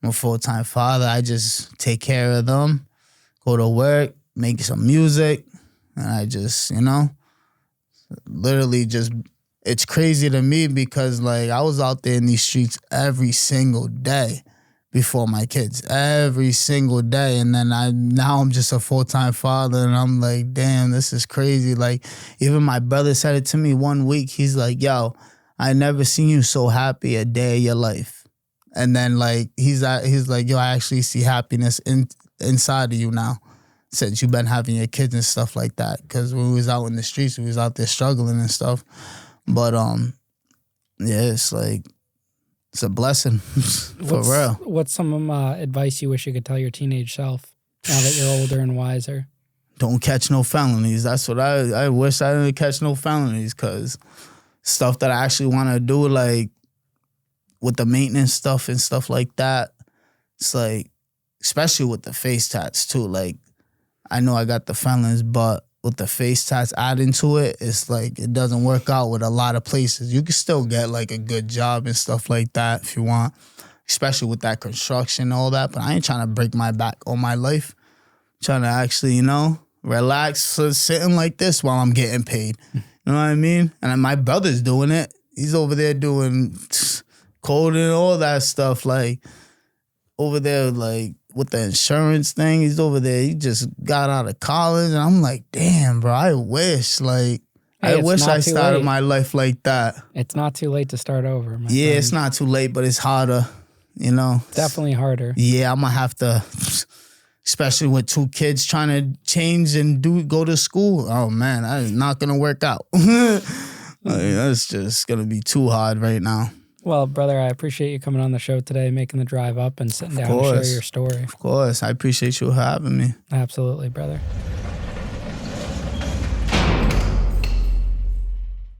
I'm a full-time father. I just take care of them, go to work, make some music, and I just, you know, literally just, it's crazy to me because, like, I was out there in these streets every single day before my kids, every single day. And then now I'm just a full-time father, and I'm like, damn, this is crazy. Like, even my brother said it to me one week. He's like, yo, I never seen you so happy a day of your life. And then, like, he's like, yo, I actually see happiness inside of you now, since you've been having your kids and stuff like that. Because when we was out in the streets, we was out there struggling and stuff. But, yeah, it's like, it's a blessing, for real. What's some advice you wish you could tell your teenage self now that you're older and wiser? Don't catch no felonies. That's what I wish I didn't catch no felonies, because stuff that I actually want to do, like with the maintenance stuff and stuff like that, it's like, especially with the face tats too. Like, I know I got the felons, but with the face tats adding to it, it's like it doesn't work out with a lot of places. You can still get like a good job and stuff like that if you want, especially with that construction and all that. But I ain't trying to break my back all my life. I'm trying to actually, you know, relax, sitting like this while I'm getting paid. You know what I mean? And my brother's doing it. He's over there doing coding and all that stuff. Like, over there, like, with the insurance thing, he's over there. He just got out of college, and I'm like, damn, bro, I wish, like, I wish I started my life like that. It's not too late to start over, my friend. It's not too late, but it's harder, you know? Definitely harder. Yeah, I'm going to have to, especially with 2 kids trying to change and go to school. Oh, man, that is not going to work out. That's just going to be too hard right now. Well, brother, I appreciate you coming on the show today, making the drive up and sitting down to share your story. Of course. I appreciate you having me. Absolutely, brother.